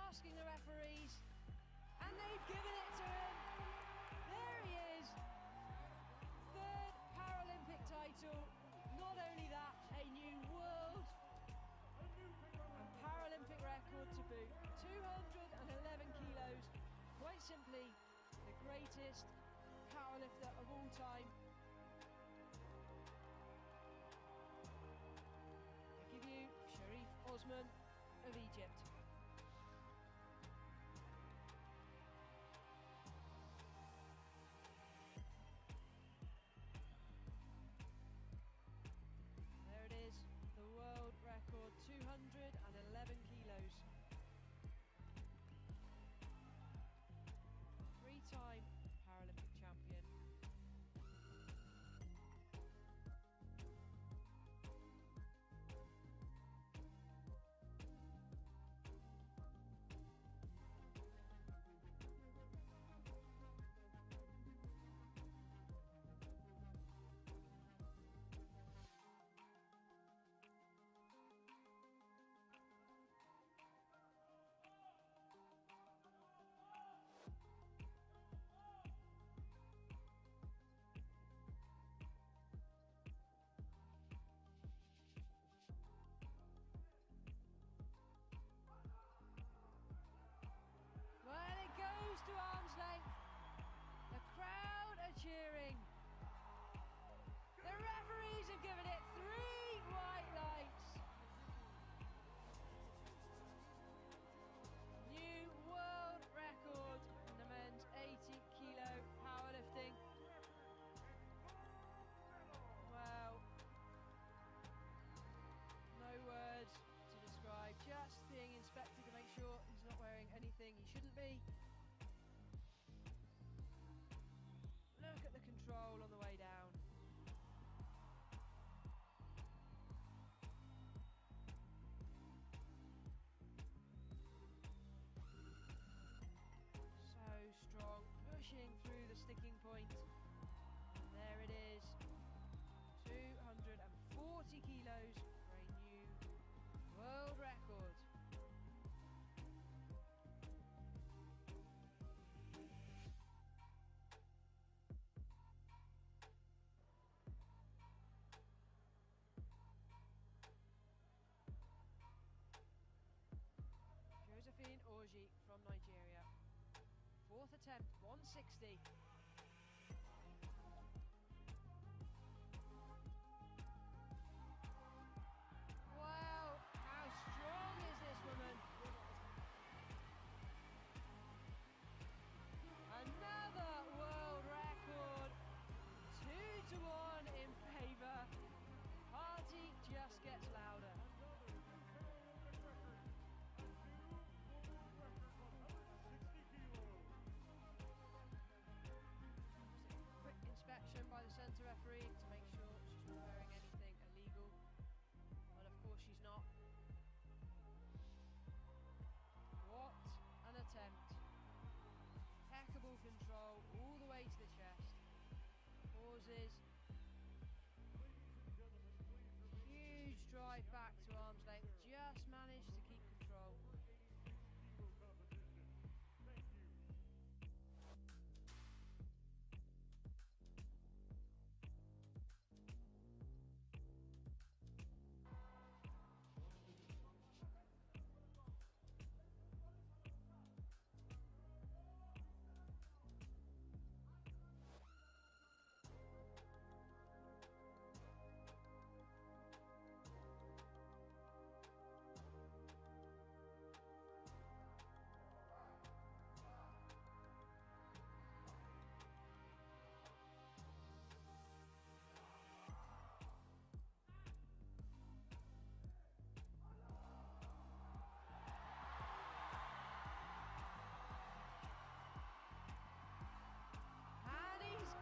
asking the referees, and they've given it to him. There he is, third Paralympic title. Not only that, a new world and Paralympic record to boot. 211 kilos, quite simply the greatest powerlifter of all time. I give you Sharif Osman of Egypt. There it is, the world record, 211 kilos. Three-time Paralympic champion. Well, it goes to arm's length. The crowd are cheering. The referees have given it 3 white lights. New world record in the men's 80-kilo powerlifting. Well, no words to describe, just being inspected to make sure he's not wearing anything he shouldn't be. Look at the control on the way down. So strong, pushing through the sticking point. And there it is, 240 kilos for a new world record. Josephine Orji from Nigeria. 4th attempt, 160. Wow, how strong is this woman? Another world record, 2-1 in favour. Party just gets louder. Quick inspection by the centre referee to make sure she's not wearing anything illegal. Well, of course she's not. What an attempt. Impeccable control all the way to the chest. Pauses. Huge drive back to arm's length. Just managed to keep control.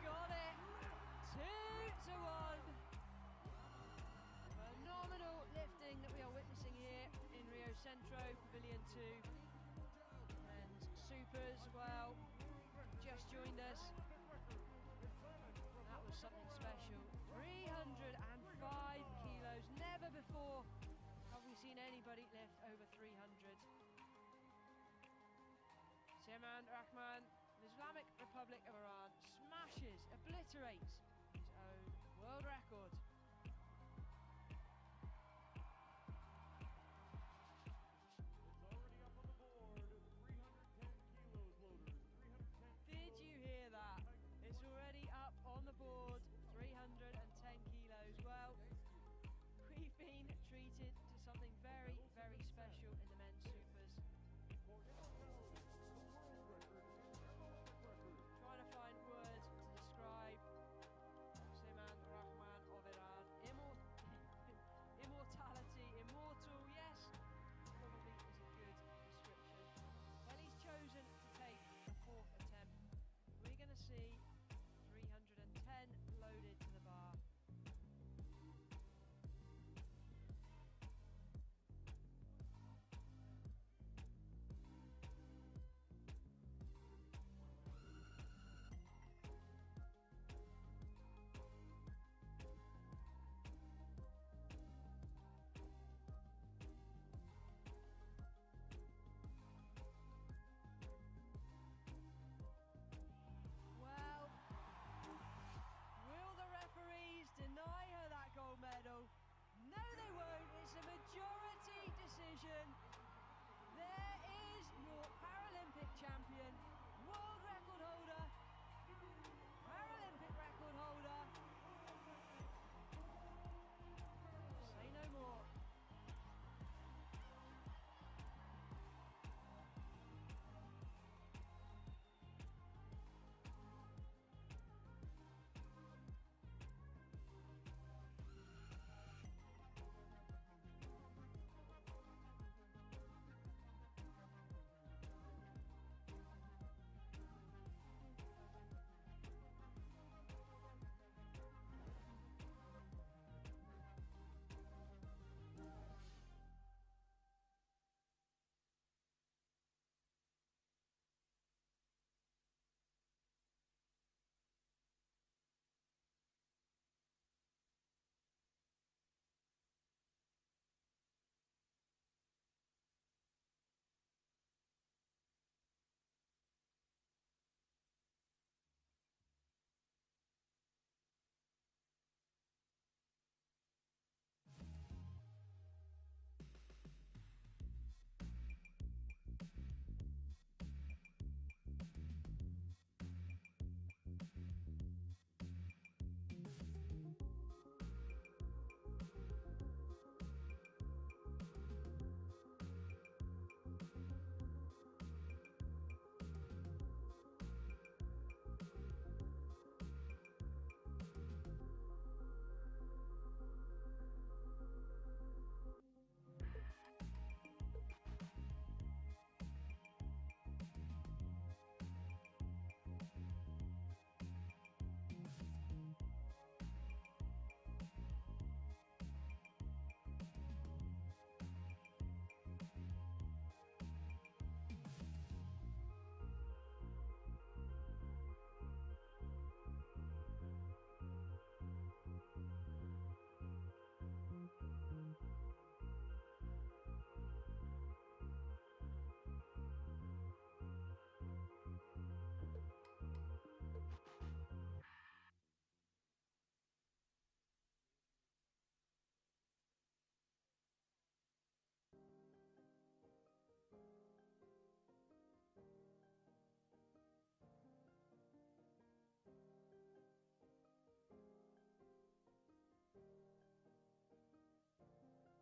Got it, 2-1. Phenomenal lifting that we are witnessing here in Rio Centro, Pavilion 2. And Supers, well, just joined us. That was something special. 305 kilos. Never before have we seen anybody lift over 300. Seman Rahman, the Islamic Republic of Iran, smashes, obliterates his own world record. It's already up on the board. 310 kilos, loaders. 310 Did you hear that? It's already up on the board, 310 kilos. Well, we've been treated to something very, very special in the men's supers. Trying to find words to describe Seman Rahman of Iran. Immortality, immortal, yes, probably is a good description. Well, he's chosen to take the fourth attempt. We're going to see 310 loaded to the bar. Deny her that gold medal. No, they won't. It's a majority decision. There is your Paralympic champion, world record holder, Paralympic record holder. Say no more.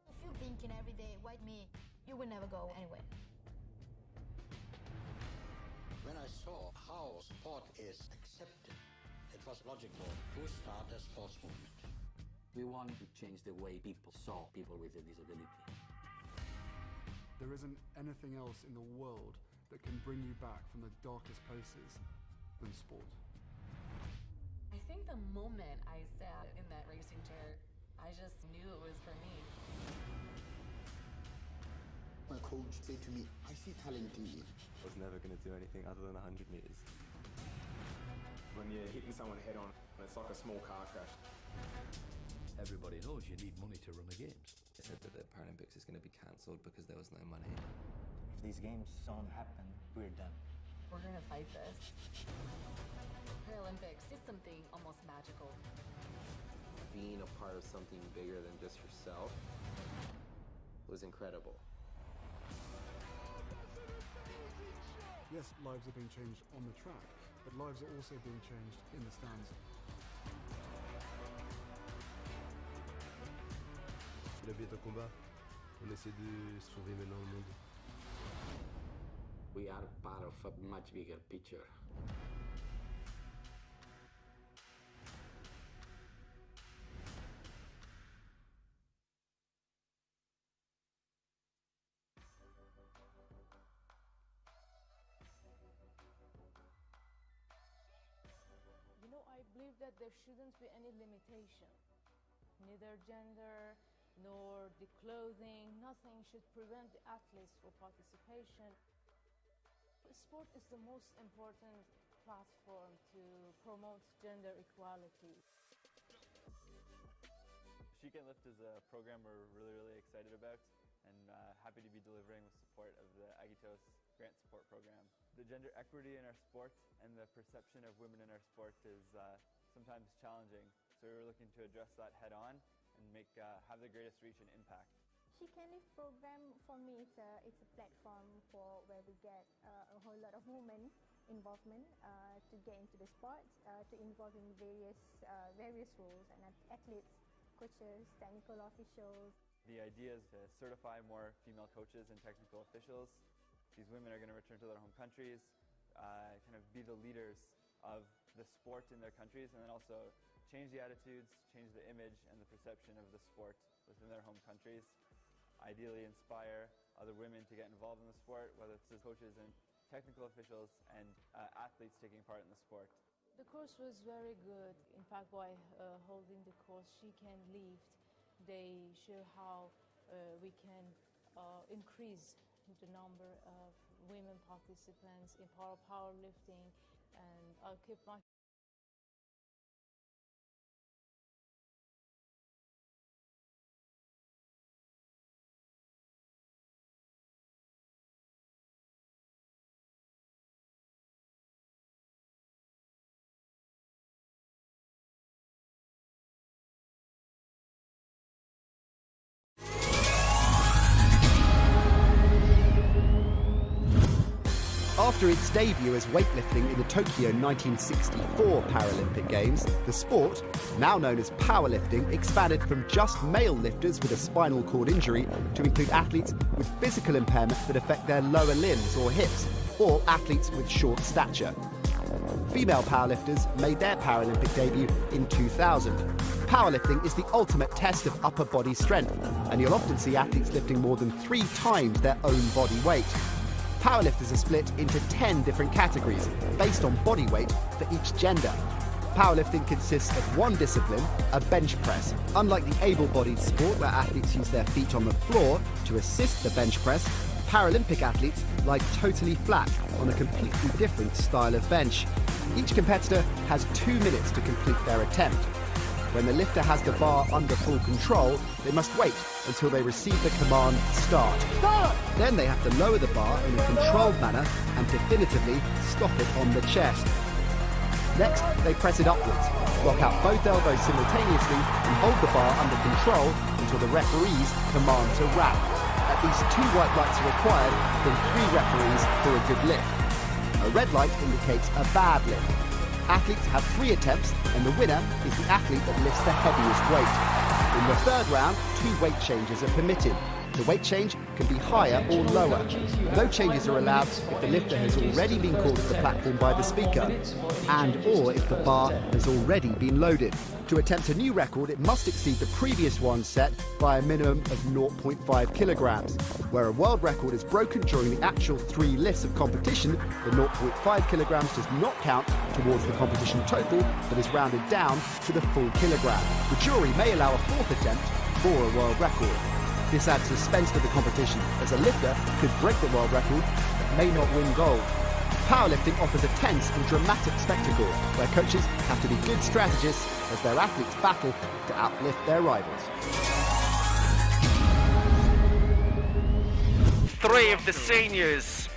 If you're thinking every day, why me, you will never go anywhere. When I saw how sport is accepted, it was logical to start a sports movement. We want to change the way people saw people with a disability. There isn't anything else in the world that can bring you back from the darkest places than sport. I think the moment I sat in that racing chair, I just knew it was for me. My coach said to me, I see talent in you. I was never going to do anything other than 100 meters. When you're hitting someone head on, it's like a small car crash. Everybody knows you need money to run the games. They said that the Paralympics is going to be cancelled because there was no money. If these games don't happen, we're done. we're gonna fight this. Paralympics is something almost magical. Being a part of something bigger than just yourself was incredible. Yes, lives are being changed on the track, but lives are also being changed in the stands. La vie est un combat. On essaie de sauver maintenant le monde. We are part of a much bigger picture. I believe that there shouldn't be any limitation. Neither gender nor the clothing, nothing should prevent the athletes from participation. Sport is the most important platform to promote gender equality. She Can Lift is a program we're really excited about and happy to be delivering with support of the Agitos Grant Support Program. The gender equity in our sport and the perception of women in our sport is sometimes challenging, so we're looking to address that head on and have the greatest reach and impact. She Can Lift program for me it's a platform for where we get a whole lot of women involvement to get into the sport, to involve in various roles and athletes, coaches, technical officials. The idea is to certify more female coaches and technical officials. These women are going to return to their home countries, kind of be the leaders of the sport in their countries, and then also change the attitudes, change the image and the perception of the sport within their home countries. Ideally inspire other women to get involved in the sport, whether it's as coaches and technical officials and athletes taking part in the sport. The course was very good. In fact, by holding the course She Can Lift, they show how we can increase the number of women participants in powerlifting, and I'll keep my After its debut as weightlifting in the Tokyo 1964 Paralympic Games, the sport, now known as powerlifting, expanded from just male lifters with a spinal cord injury to include athletes with physical impairments that affect their lower limbs or hips, or athletes with short stature. Female powerlifters made their Paralympic debut in 2000. Powerlifting is the ultimate test of upper body strength, and you'll often see athletes lifting more than 3 times their own body weight. Powerlifters are split into 10 different categories based on body weight for each gender. Powerlifting consists of one discipline, a bench press. Unlike the able-bodied sport where athletes use their feet on the floor to assist the bench press, Paralympic athletes lie totally flat on a completely different style of bench. Each competitor has 2 minutes to complete their attempt. When the lifter has the bar under full control, they must wait until they receive the command start. Then they have to lower the bar in a controlled manner and definitively stop it on the chest. Next, they press it upwards, lock out both elbows simultaneously and hold the bar under control until the referees command to wrap. At least 2 white lights are required from 3 referees for a good lift. A red light indicates a bad lift. Athletes have 3 attempts, and the winner is the athlete that lifts the heaviest weight. In the 3rd round, 2 weight changes are permitted. The weight change can be higher or lower. No changes are allowed if the lifter has already been called to the platform by the speaker, and or if the bar has already been loaded. To attempt a new record, it must exceed the previous one set by a minimum of 0.5 kilograms. Where a world record is broken during the actual 3 lifts of competition, the 0.5 kilograms does not count towards the competition total, but is rounded down to the full kilogram. The jury may allow a 4th attempt for a world record. This adds suspense to the competition, as a lifter could break the world record but may not win gold. Powerlifting offers a tense and dramatic spectacle where coaches have to be good strategists as their athletes battle to outlift their rivals. 3 of the seniors.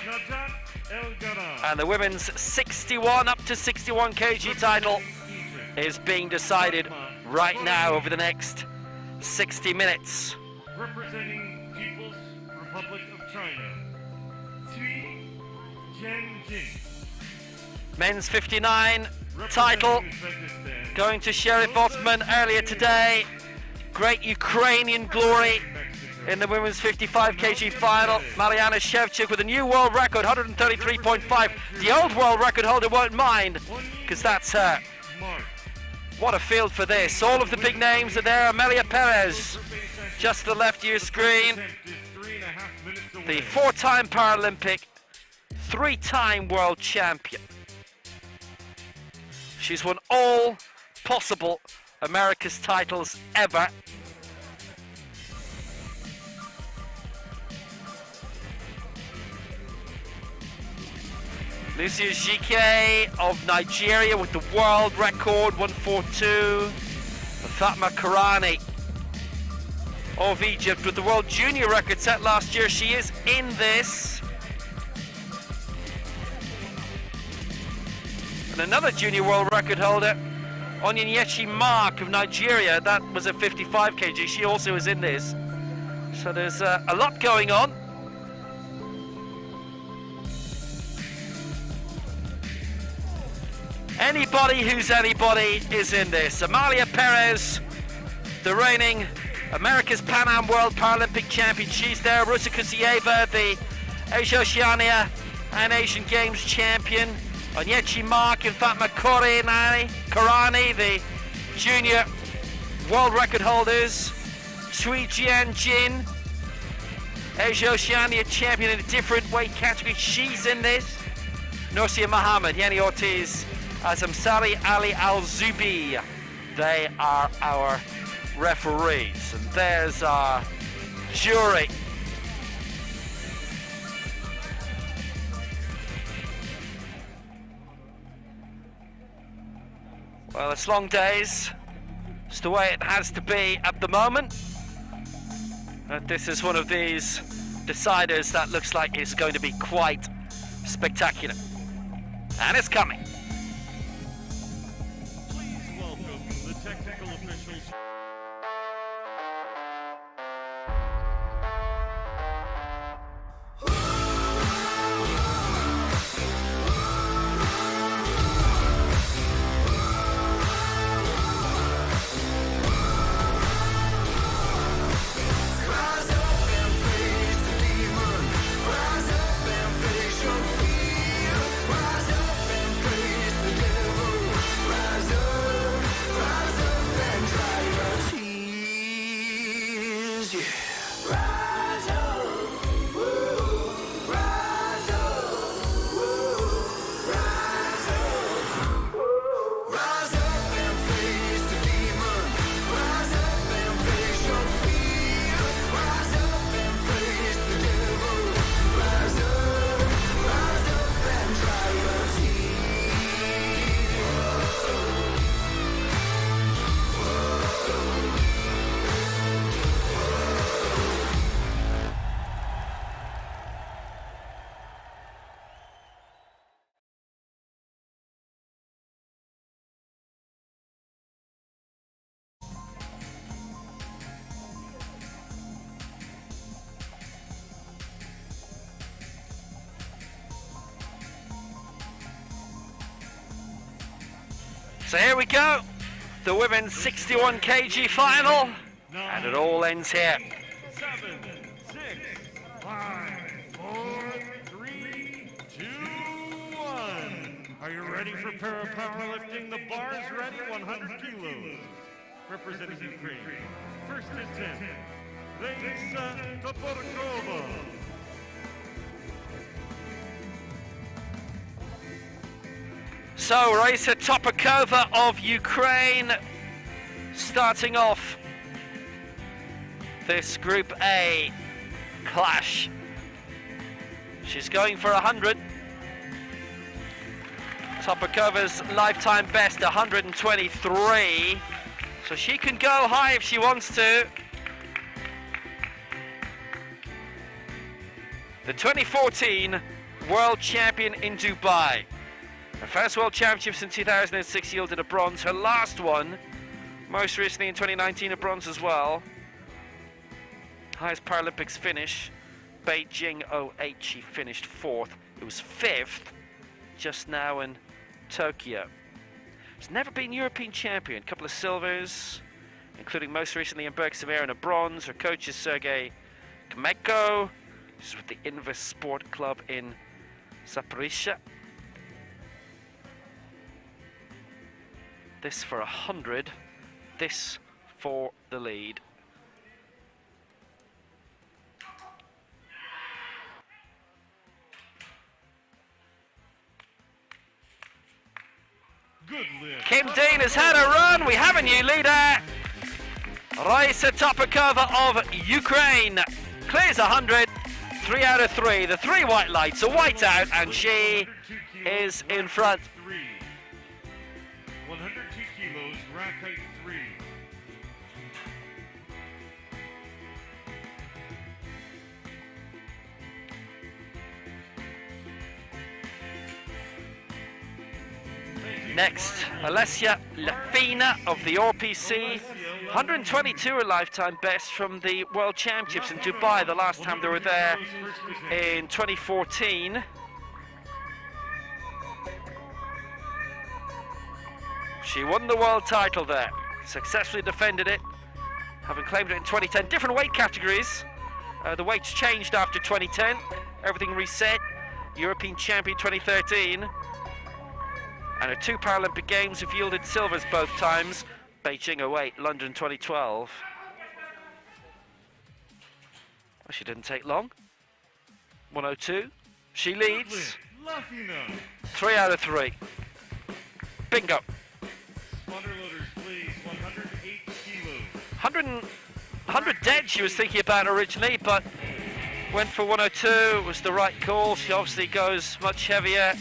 Najat El Garam. And the women's 61 up to 61 kg title is being decided right now over the next 60 minutes. Representing People's Republic of China, Tianjin. Men's 59 title going to Sheriff Osman earlier today. Great Ukrainian glory in the women's 55 kg final. Mariana Shevchuk with a new world record, 133.5. The old world record holder won't mind, because that's her. What a field for this. All of the big names are there. Amelia Perez, just to the left of your screen. The 4-time Paralympic, 3-time world champion. She's won all possible America's titles ever. Lucia Jike of Nigeria with the world record, 142. Fatma Karani of Egypt with the world junior record set last year. She is in this. And another junior world record holder, Onyenyechi Mark of Nigeria, that was a 55 kg. She also is in this. So there's a lot going on. Anybody who's anybody is in this. Amalia Perez, the reigning America's Pan Am World Paralympic champion. She's there. Rusa Kusieva, the Asia Oceania and Asian Games champion. Onyechi Mark and Fatma Karani, the junior world record holders. Cui Jianjin, Asia Oceania champion in a different weight category. She's in this. Norcia Mohammed, Yanni Ortiz, Azam Sali, Ali Al-Zubi. They are our referees. And there's our jury. Well, it's long days. It's the way it has to be at the moment. And this is one of these deciders that looks like it's going to be quite spectacular. And it's coming. Please welcome the technical officials. So here we go, the women's 61 kg final, and it all ends here. 7, 6, 5, 4, 3, 2, 1. Are you ready for para-powerlifting? The bar is ready, 100 kilos. Representing Ukraine, first and 10, Raisa Toporkova. So Raisa Toporkova of Ukraine starting off this Group A clash. She's going for 100. Toporkova's lifetime best 123, so she can go high if she wants to. The 2014 world champion in Dubai. Her first World Championships in 2006 yielded a bronze. Her last one, most recently in 2019, a bronze as well. Highest Paralympics finish, Beijing 08, she finished 4th. It was 5th just now in Tokyo. She's never been European champion. A couple of silvers, including most recently in Berg-Sever and a bronze. Her coach is Sergei Kmeko. She's with the Invest Sport Club in Zaporizhzhia. This for 100, this for the lead. Good lift. Kim Dean has had a run. We have a new leader. Raisa Topakova of Ukraine clears 100. 3 out of 3. The 3 white lights, a white out, and she is in front. 102 kilos, rack height 3. Next, Alessia Lafina of the RPC. 122 her lifetime best from the World Championships in Dubai, the last time they were there in 2014. She won the world title there, successfully defended it, having claimed it in 2010. Different weight categories. The weights changed after 2010. Everything reset. European champion 2013. And her 2 Paralympic Games have yielded silvers both times. Beijing 08, London 2012. Well, she didn't take long. 102. She leads. 3 out of 3. Bingo. Spotter loaders, please. 108 kilos. 100 dead she was thinking about originally, but went for 102. It was the right call. She obviously goes much heavier.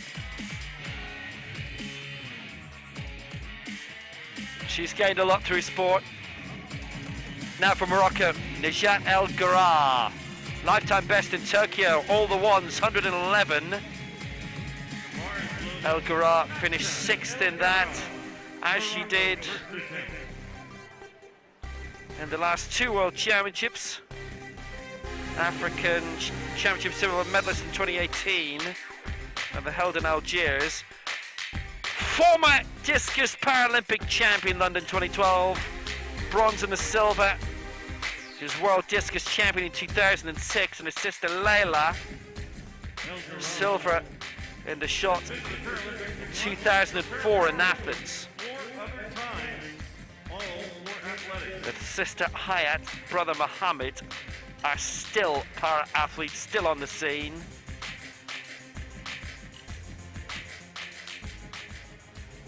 She's gained a lot through sport. Now from Morocco, Najat El Ghara. Lifetime best in Tokyo, all the ones, 111. El Ghara finished 6th in that, as she did in the last 2 World Championships. African Championship silver medalist in 2018, and they're held in Algiers. Former discus Paralympic champion London 2012, bronze and the silver. She was world discus champion in 2006, and her sister Layla, silver in the shot in 2004 in Athens. With sister Hayat, brother Mohammed are still para-athletes, still on the scene.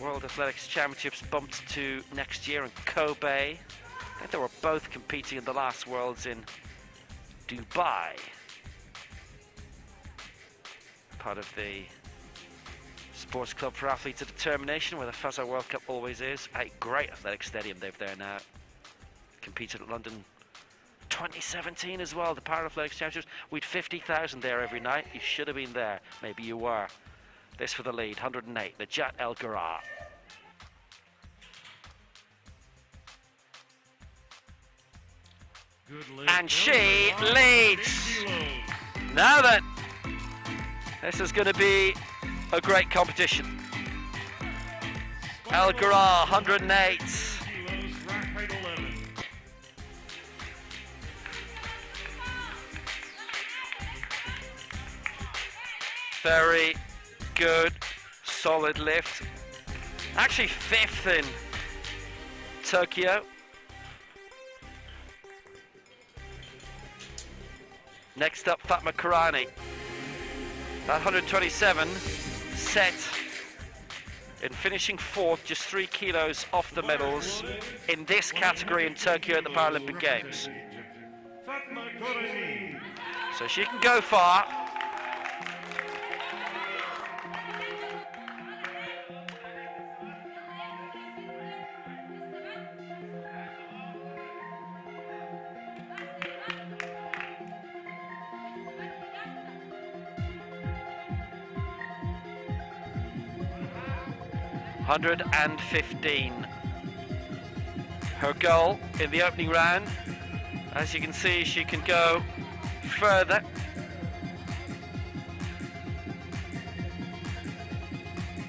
World Athletics Championships bumped to next year in Kobe. I think they were both competing in the last Worlds in Dubai. Part of the Sports Club for Athletes of Determination, where the Fazar World Cup always is. A great athletic stadium they've there now. Competed at London 2017 as well, the Paralympics Championships. We'd 50,000 there every night. You should have been there. Maybe you were. This for the lead, 108, Najat El Ghara. And she leads. Now then, this is going to be a great competition. El Ghara, 108. Very good, solid lift. Actually 5th in Tokyo. Next up, Fatma Karani. That 127 set in finishing 4th, just 3 kilos off the medals in this category in Tokyo at the Paralympic Games. So she can go far. 115. Her goal in the opening round. As you can see, she can go further.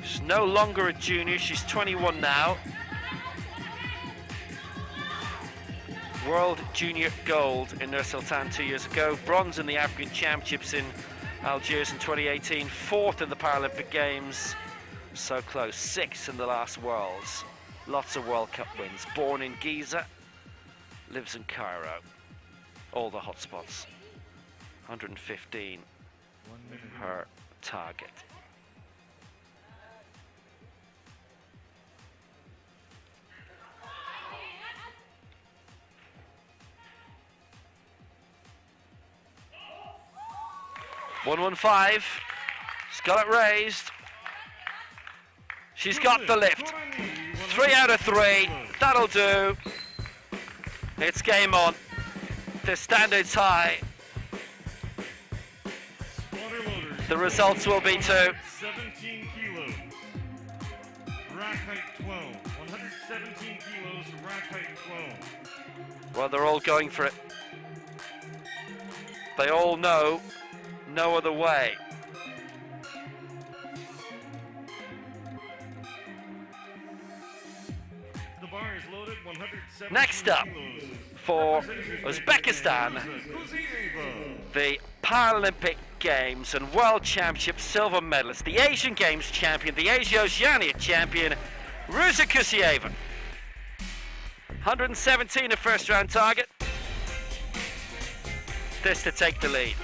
She's no longer a junior, she's 21 now. World Junior Gold in Nur Sultan 2 years ago. Bronze in the African Championships in Algiers in 2018. 4th in the Paralympic Games. So close. 6th in the last Worlds. Lots of World Cup wins. Born in Giza. Lives in Cairo. All the hotspots. 115. Her target. .115. She's got it raised. She's got the lift. 3 out of 3. That'll do. It's game on. The standard's high. The results will be 2. 17 kilos. Rack height 12. 117 kilos, rack height 12. Well, they're all going for it. They all know no other way. The bar is loaded. 117 Next up for Uzbekistan, the Paralympic Games and World Championship silver medalist, the Asian Games champion, the Asia-Oceania champion, Ruza Kusieva. 117 a first round target. This to take the lead.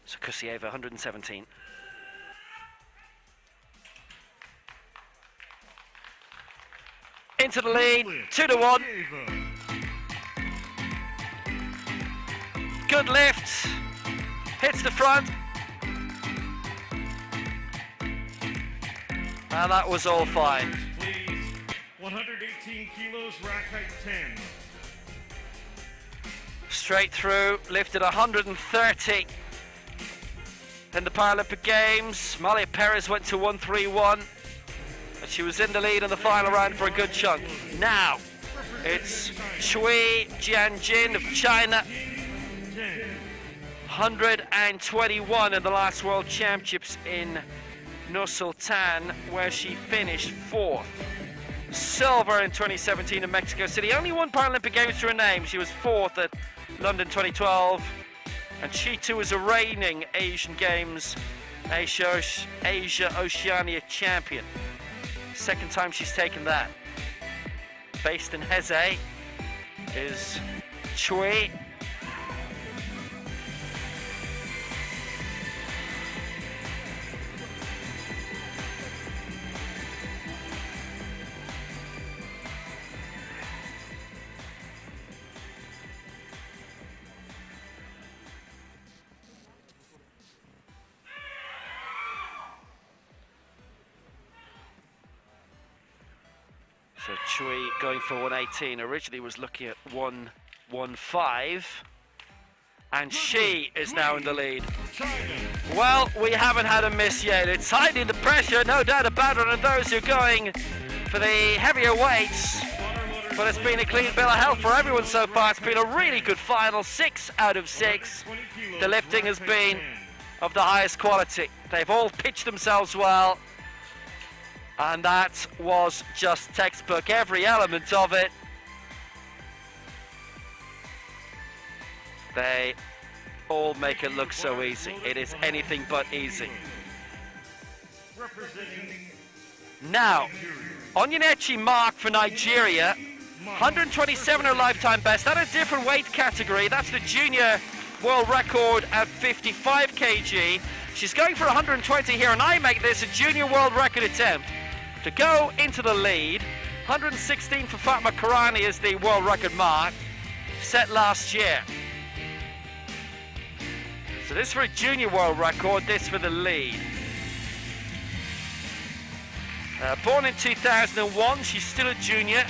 So Kusieva, 117. Into the lead, 2-1. Good lift, hits the front. And that was all fine. Please. 118 kilos, rack height 10. Straight through, lifted 130. In the Paralympic Games, Malia Perez went to 131, and she was in the lead in the final round for a good chunk. Now, it's Chui Jianjin of China, 121 in the last World Championships in Nur Sultan, where she finished 4th. Silver in 2017 in Mexico City. Only one Paralympic Games to her name. She was 4th at London 2012. And she too is a reigning Asian Games Asia-Oceania champion. Second time she's taken that. Based in Heze is Chui. So Chui going for 118, originally was looking at 115, and she is now in the lead. Well, we haven't had a miss yet. It's heightening the pressure, no doubt about it, on those who are going for the heavier weights. But it's been a clean bill of health for everyone so far. It's been a really good final, 6 out of 6. The lifting has been of the highest quality. They've all pitched themselves well. And that was just textbook, every element of it. They all make it look so easy. It is anything but easy. Now, Onyenechi Mark for Nigeria, 127 her lifetime best. That's a different weight category. That's the junior world record at 55 kg. She's going for 120 here, and I make this a junior world record attempt to go into the lead. 116 for Fatma Karani is the world record mark set last year. So this for a junior world record, this for the lead. Born in 2001, she's still a junior.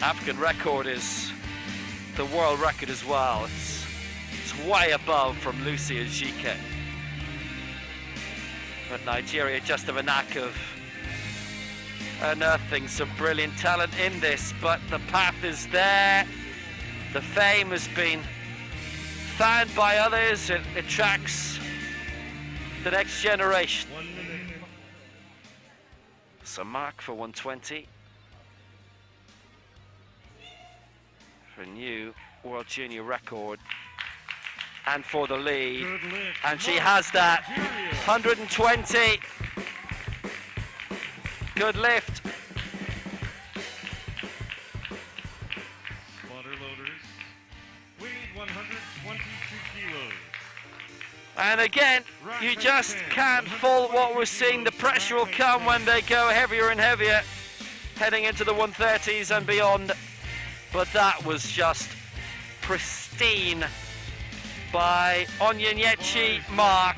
African record is the world record as well. It's way above from Lucy Ejike. But Nigeria just have a knack of unearthing some brilliant talent in this, but the path is there. The fame has been found by others. It attracts the next generation. So mark for 120 for a new world junior record and for the lead, and she has that. 120. Good lift. Water loaders, weight 122 kilos. And again, you just can't fault what we're seeing. The pressure will come when they go heavier and heavier, heading into the 130s and beyond. But that was just pristine by Onyenyechi Mark.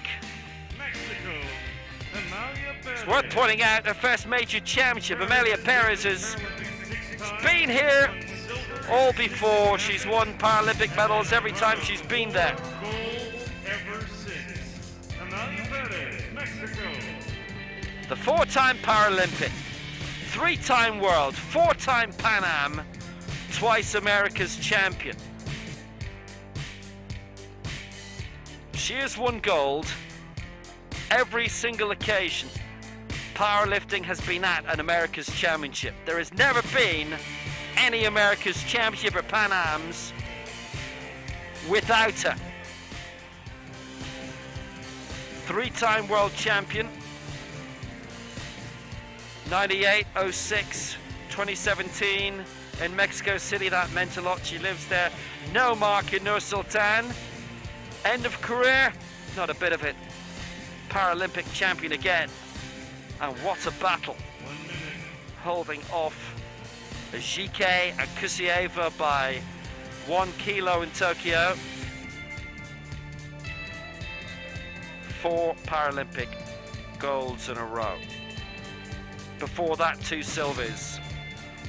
It's worth pointing out her first major championship. Amelia Perez has been here all before. She's won Paralympic medals every time she's been there. The 4-time Paralympic, 3-time world, 4-time Pan Am, twice America's champion. She has won gold every single occasion powerlifting has been at an America's Championship. There has never been any America's Championship or Pan Ams without her. 3-time world champion, 98, 06, 2017 in Mexico City. That meant a lot. She lives there. No mark in Nur Sultan. End of career, not a bit of it. Paralympic champion again. And what a battle. Holding off Ejike and Kusieva by 1 kilo in Tokyo. 4 Paralympic golds in a row. Before that, 2 silvers.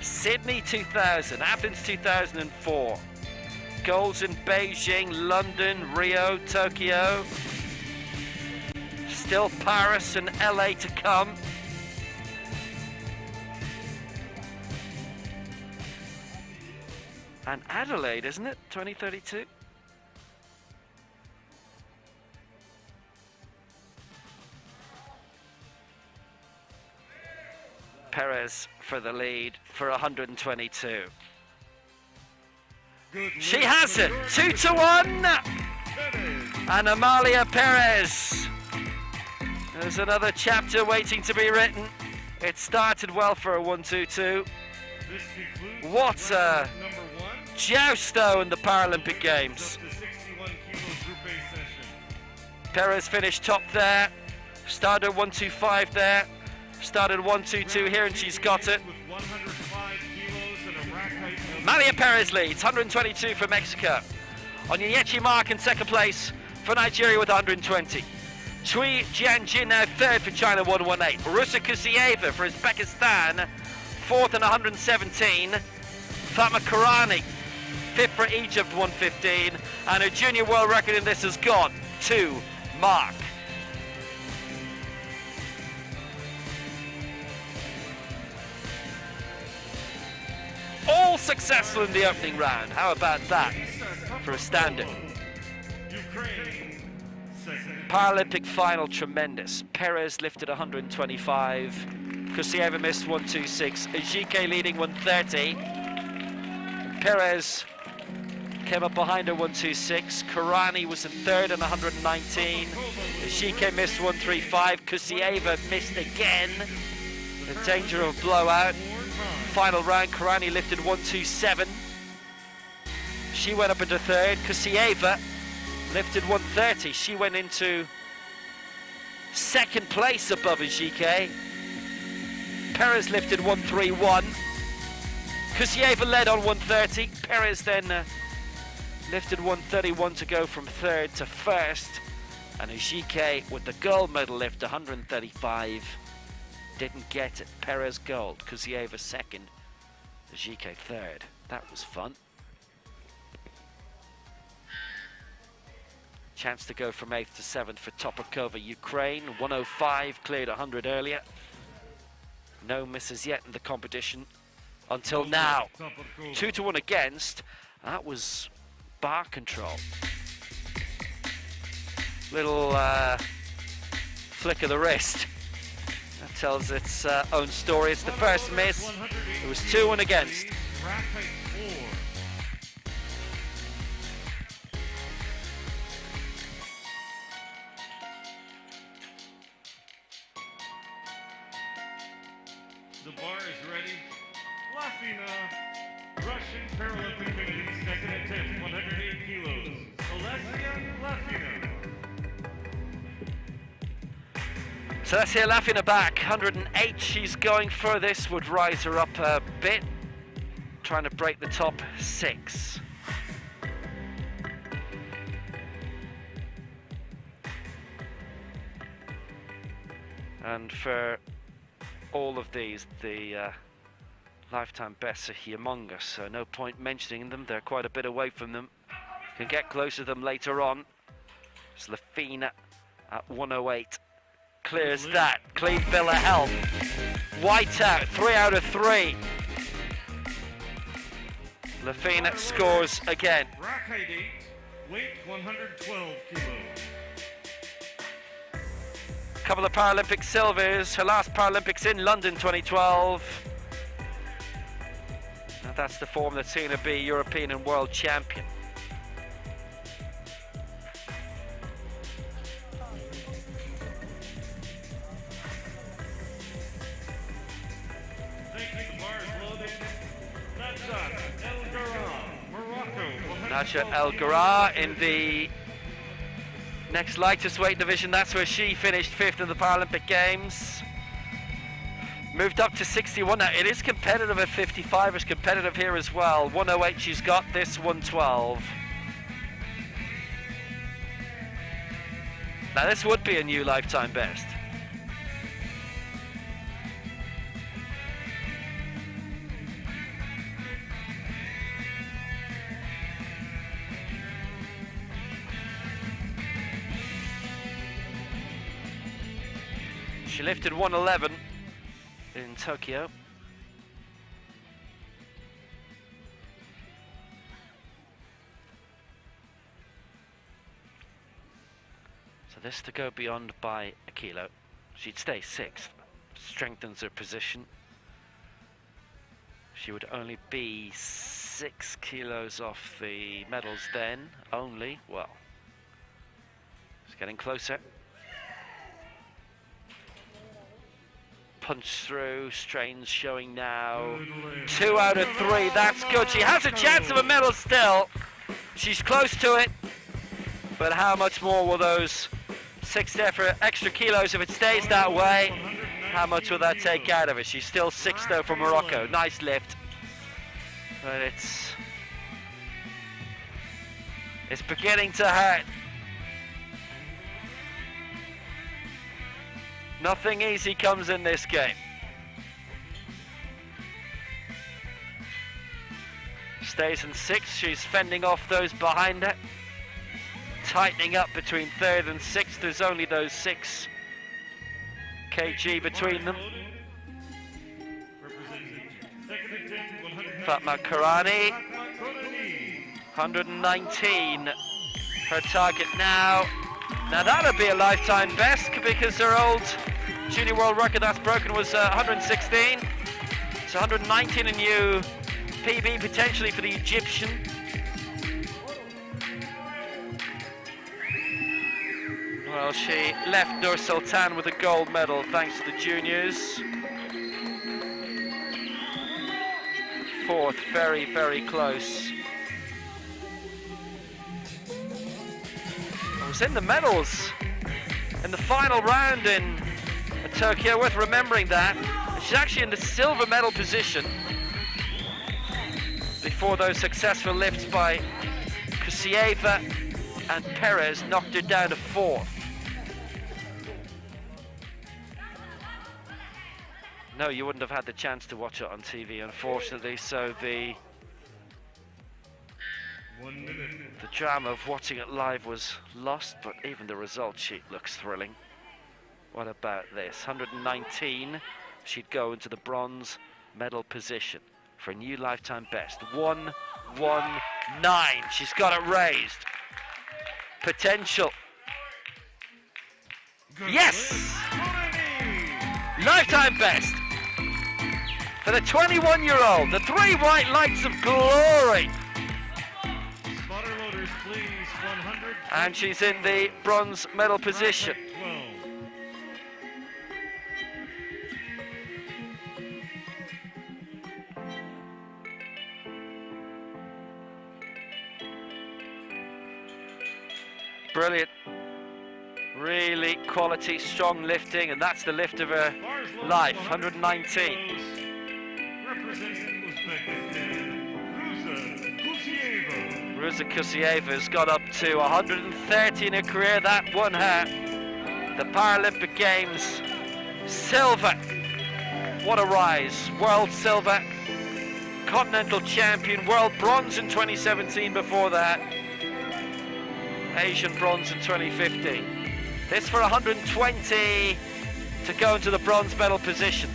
Sydney 2000, Athens 2004. Golds in Beijing, London, Rio, Tokyo. Still Paris and LA to come. And Adelaide, isn't it? 2032. Perez for the lead for 122. She has it, 2-1, and Amalia Perez. There's another chapter waiting to be written. It started well for a 1-2-2. What a joust though in the Paralympic Games. Perez finished top there, started 1-2-5 there, started 1-2-2 here, and she's got it. Amalia Perez leads, 122 for Mexico. Onyenyechi Mark in second place for Nigeria with 120. Chui Jianjin now third for China, 118. Rusa Kusieva for Uzbekistan, fourth and 117. Fatma Karani, fifth for Egypt, 115. And her junior world record in this has gone to Mark. All successful in the opening round. How about that for a standard? Paralympic final, tremendous. Perez lifted 125. Kusieva missed 126. Ejike leading 130. Perez came up behind her 126. Karani was in third and 119. Ejike missed 135. Kusieva missed again. in danger of blowout. Final round, Karani lifted 127. She went up into third. Kusieva lifted 130. She went into second place above Ajike. Perez lifted 131. Kusieva led on 130. Perez then lifted 131 to go from third to first. And Ajike with the gold medal lift, 135. Didn't get it. Perez gold, Kusieva second, Ajike third. That was fun. Chance to go from 8th to 7th for Toprakova, Ukraine. 105, cleared 100 earlier. No misses yet in the competition until now. 2-1 against. That was bar control. Little flick of the wrist. That tells its own story. It's the first miss. It was 2-1 against. The bar is ready. Lafina, Russian Paralympic Games, second attempt, 108 kilos. Alessia Lafina. So let's hear Lafina back, 108. She's going for this, would rise her up a bit. Trying to break the top 6. And for all of these, the lifetime bests are humongous, so no point mentioning them. They're quite a bit away from them. Can get closer to them later on. It's Lafina at 108. Clears that. Clean bill of health. White out. 3 out of 3. Lafina scores again. Rack height 8, weight 112 kilos. Couple of Paralympic silvers. Her last Paralympics in London 2012. And that's the form that's seen her be European and world champion. Nadia El Ghara in the next lightest weight division. That's where she finished 5th in the Paralympic Games. Moved up to 61 now. It is competitive at 55. It's competitive here as well. 108 she's got, this 112. Now this would be a new lifetime best. She lifted 111 in Tokyo. So this to go beyond by a kilo. She'd stay 6th, strengthens her position. She would only be 6 kilos off the medals then, only. Well, it's getting closer. Punch through, strains showing now. 2 out of 3, that's good. She has a chance of a medal still. She's close to it. But how much more will those 6 extra kilos, if it stays that way, how much will that take out of her? She's still 6th though for Morocco. Nice lift. But it's beginning to hurt. Nothing easy comes in this game. Stays in 6th, she's fending off those behind her. Tightening up between 3rd and 6th, there's only those 6 kg between them. Fatma Karani, 119, her target now. Now that'll be a lifetime best because her old junior world record that's broken was 116. So 119 a new PB potentially for the Egyptian. Well, she left Nur Sultan with a gold medal thanks to the juniors. 4th, very, very close. I was in the medals in the final round in Tokyo, worth remembering that. She's actually in the silver medal position before those successful lifts by Kusieva and Perez knocked her down to 4th. No, you wouldn't have had the chance to watch it on TV, unfortunately, so the drama of watching it live was lost, but even the result sheet looks thrilling. What about this? 119, she'd go into the bronze medal position for a new lifetime best. 119, she's got it raised. Potential. Yes! Lifetime best for the 21-year-old, the 3 white lights of glory. Spotter loaders, please. 100. And she's in the bronze medal position. 12. Brilliant. Really quality, strong lifting, and that's the lift of her life, 119. Representing Uzbekistan, Ruza Kusieva's got up to 130 in her career. That won her the Paralympic Games silver. What a rise. World silver, continental champion, world bronze in 2017 before that. Asian bronze in 2015. This for 120 to go into the bronze medal position.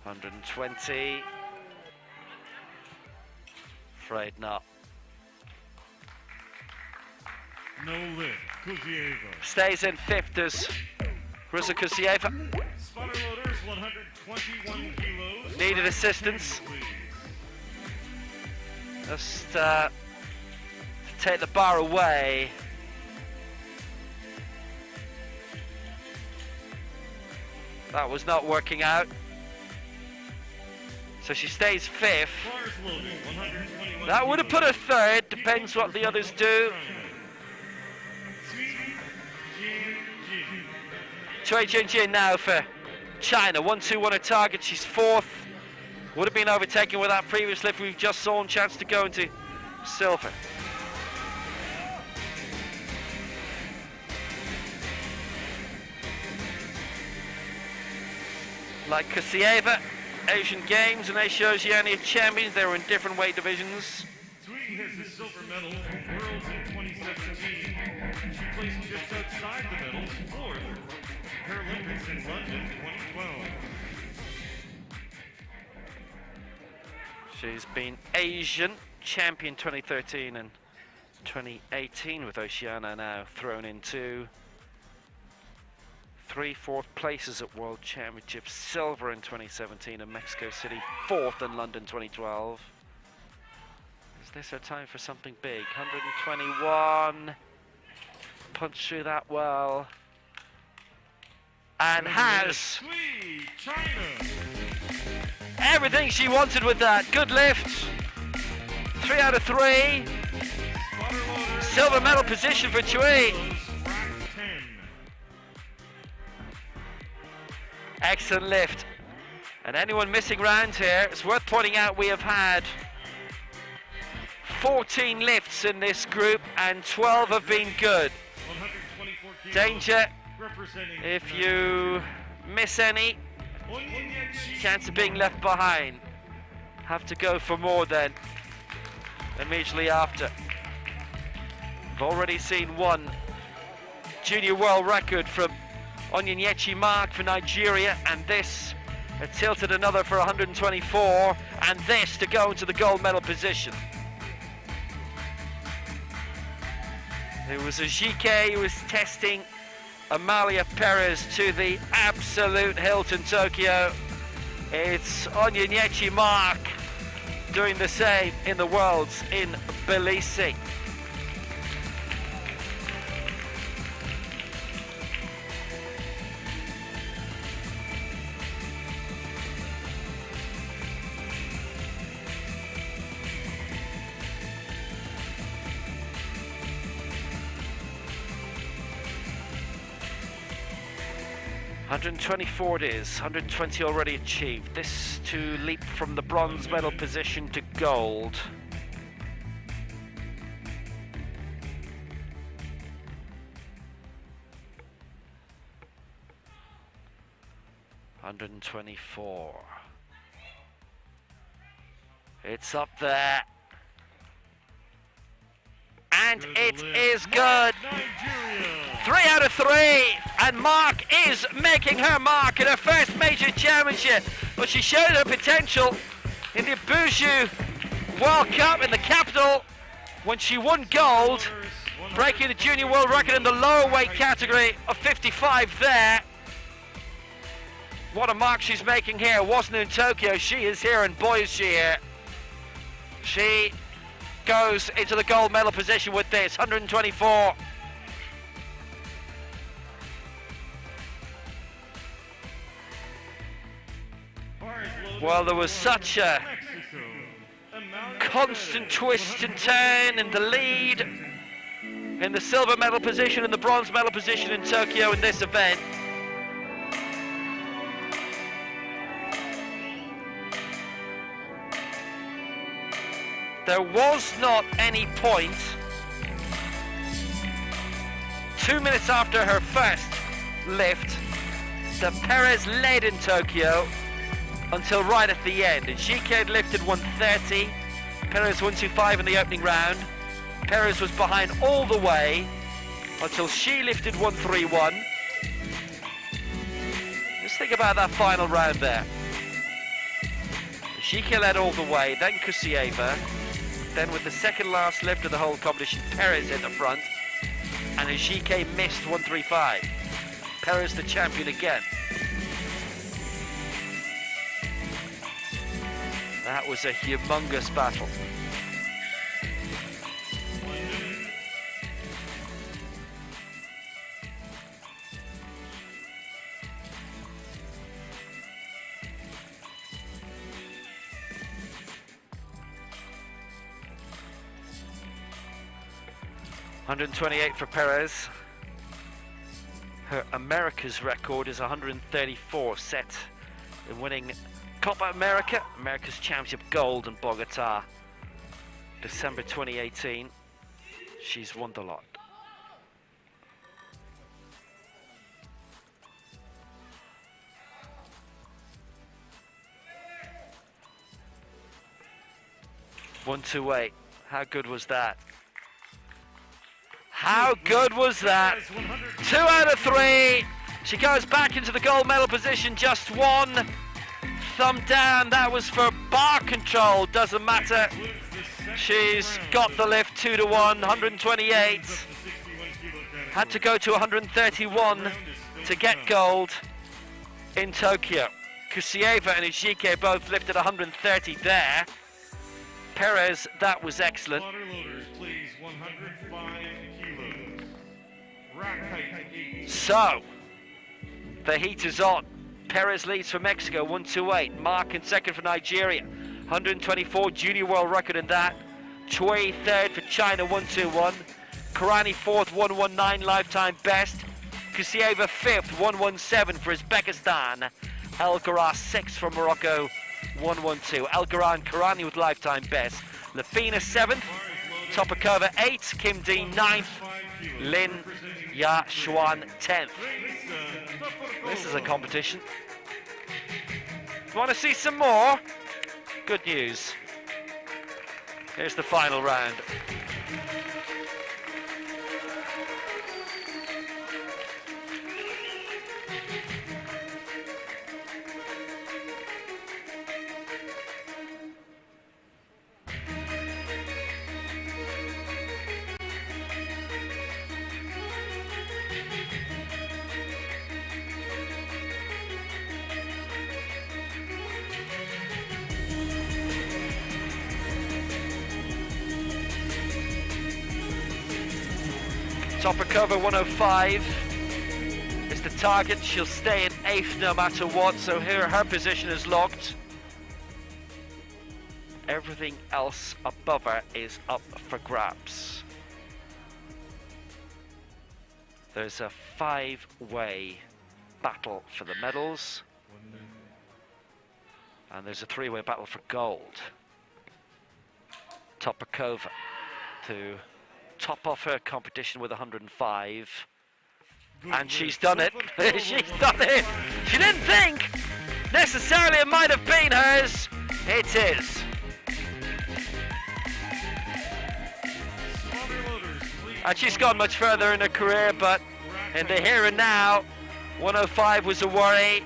$120. Afraid not. No lift. Kusieva. Stays in 5th as Ruza Kusieva. Spotter loaders, 121 kilos. Needed assistance. Just to take the bar away. That was not working out. So she stays 5th. That would have put her 3rd, depends what the others do. Cui Jinjin now for China. 1-2-1 her target, she's 4th. Would have been overtaken with that previous lift we've just saw, chance to go into silver. Like Kusieva, Asian Games and Asia-Oceania champions, they were in different weight divisions. Sweet has the silver medal from Worlds in 2017. She placed just outside the medals, 4th. Paralympics in London 2012. She's been Asian champion 2013 and 2018 with Oceania now thrown into 3 4th places at World Championships, silver in 2017 in Mexico City, 4th in London 2012. Is this her time for something big? 121, punch through that well, and has everything she wanted with that. Good lift, 3 out of 3, silver medal position for Cui. Excellent lift. And anyone missing round here, it's worth pointing out we have had 14 lifts in this group and 12 have been good. Danger if you miss any, chance of being left behind. Have to go for more then immediately after. We've already seen one junior world record from Onyenyechi Mark for Nigeria, and this tilted another for 124, and this to go into the gold medal position. It was Ajike who was testing Amalia Perez to the absolute hilt in Tokyo. It's Onyenyechi Mark doing the same in the Worlds in Tbilisi. $124 it is, 120 already achieved. This to leap from the bronze medal position to gold. $124. It's up there. And it is good. 3 out of 3, and Mark is making her mark in her first major championship. But she showed her potential in the Abuja World Cup in the capital when she won gold, breaking the junior world record in the lower weight category of 55 there. What a mark she's making here. Wasn't in Tokyo, she is here, and boy is she here. She goes into the gold medal position with this, 124. Well, there was such a constant twist and turn in the lead in the silver medal position and the bronze medal position in Tokyo in this event. There was not any point 2 minutes after her first lift that Perez led in Tokyo until right at the end. And Ajike had lifted 130, Perez 125 in the opening round. Perez was behind all the way until she lifted 131. Just think about that final round there. Ajike led all the way, then Kusieva. Then with the second last lift of the whole competition, Perez in the front, and Ajike missed 135. Perez the champion again. That was a humongous battle. $128 for Perez. Her America's record is 134, set in winning Copa America, America's Championship Gold in Bogota, December 2018. She's won the lot. $128. How good was that? How good was that? 2 out of 3. She goes back into the gold medal position, just one. Thumb down, that was for bar control, doesn't matter. She's got the lift 2-1, 128. Had to go to 131 to get gold in Tokyo. Kusieva and Ajike both lifted 130 there. Perez, that was excellent. So, the heat is on. Perez leads for Mexico, 128. Mark in second for Nigeria, 124, junior world record in that. Choi third for China, 121. Karani fourth, 119, lifetime best. Kusieva fifth, 117 for Uzbekistan. El Garas sixth from Morocco, 112. El Garan Karani with lifetime best. Lafina seventh, Topakova eighth, Kim Dean ninth, Lin Ya Xuan 10th. This is a competition. Want to see some more? Good news. Here's the final round. Toprakova 105 is the target. She'll stay in 8th no matter what, so here her position is locked. Everything else above her is up for grabs. There's a 5-way battle for the medals, and there's a 3-way battle for gold. Toprakova to top off her competition with 105, and she's done it. She's done it. She didn't think necessarily it might have been hers. It is. And she's gone much further in her career, but in the here and now, 105 was a worry.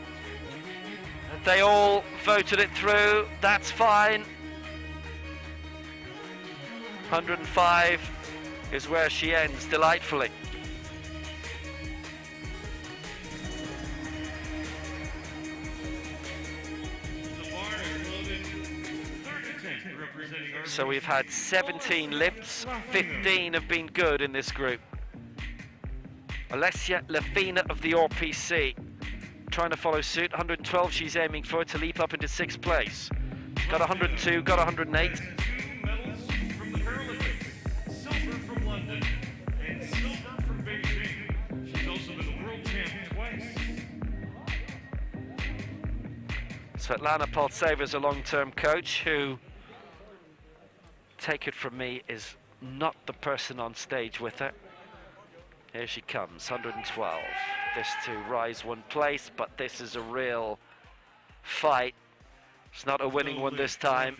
They all voted it through. That's fine. 105 is where she ends delightfully. So we've had 17 lifts, 15 have been good in this group. Alessia Lafina of the RPC trying to follow suit. 112 she's aiming for to leap up into 6th place. Got 102, got 108. Medals from the Paralympics, silver from London, and silver from Beijing. She's also been the world champ twice. Svetlana Poltseva is a long-term coach who, take it from me, is not the person on stage with her. Here she comes, 112. This to rise 1 place, but this is a real fight. It's not a winning one this time.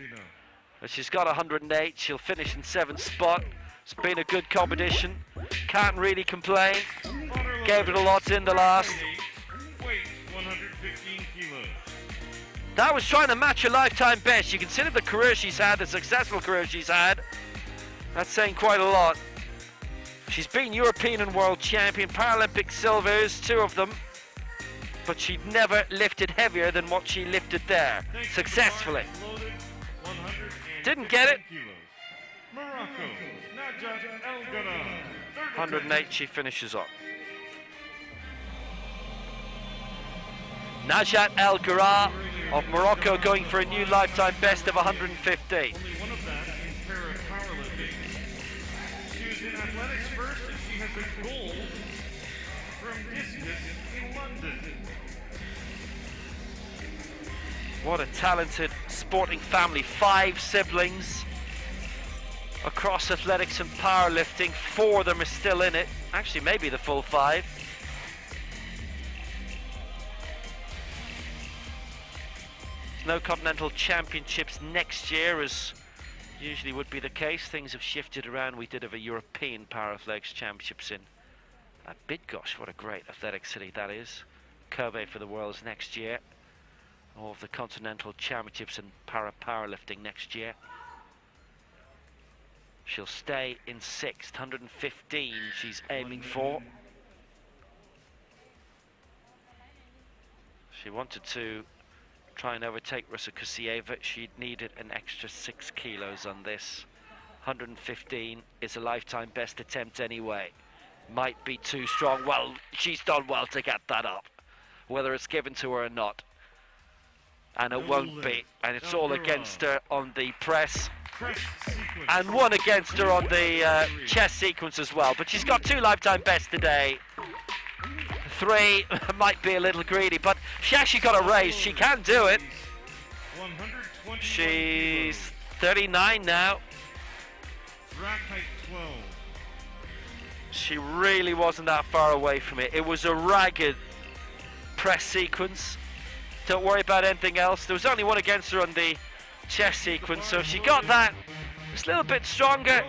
But she's got 108. She'll finish in 7th spot. It's been a good competition. Can't really complain. Gave it a lot in the last. Weight 115 kilos. That was trying to match her lifetime best. You consider the career she's had, the successful career she's had. That's saying quite a lot. She's been European and world champion, Paralympic silvers, 2 of them. But she'd never lifted heavier than what she lifted there, successfully. Didn't get it. Morocco, Najat El Ghara. 108 she finishes on. Najat El Ghara of Morocco going for a new lifetime best of 115. Only one of that is Paralympic. She was in athletics first, and she has a gold from discus in London. What a talented sporting family. 5 siblings across athletics and powerlifting. 4 of them are still in it. Actually, maybe the full 5. No continental championships next year, as usually would be the case. Things have shifted around. We did have a European Powerathletics Championships in Bydgoszcz. What a great athletic city that is. Kobe for the Worlds next year. All of the continental championships in powerlifting next year. She'll stay in 6th, 115 she's aiming for. She wanted to try and overtake Rusa Kusieva. She needed an extra 6 kilos on this. 115 is a lifetime best attempt anyway. Might be too strong. Well, she's done well to get that up, whether it's given to her or not. And it won't be. And it's all against her on the press. And 1 against her on the chest sequence as well. But she's got 2 lifetime bests today. 3 might be a little greedy, but she actually got a raise. She can do it. She's 39 now. Rack height 12. She really wasn't that far away from it. It was a ragged press sequence. Don't worry about anything else. There was only 1 against her on the chest sequence, so if she got that just a little bit stronger,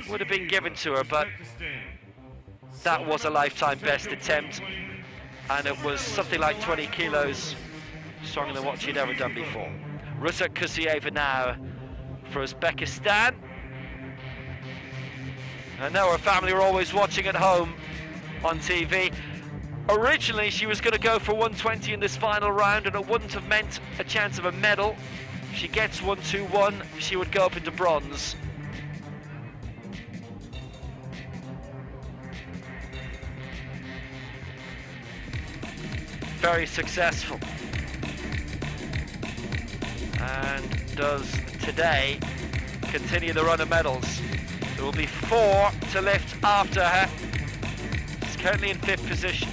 would have been given to her, but that was a lifetime best attempt, and it was something like 20 kilos stronger than what she'd ever done before. Rusa Kusieva now for Uzbekistan. I know her family were always watching at home on TV. Originally she was going to go for 120 in this final round, and it wouldn't have meant a chance of a medal. If she gets 121, she would go up into bronze. very successful. And does today continue the run of medals. There will be 4 to lift after her. She's currently in 5th position.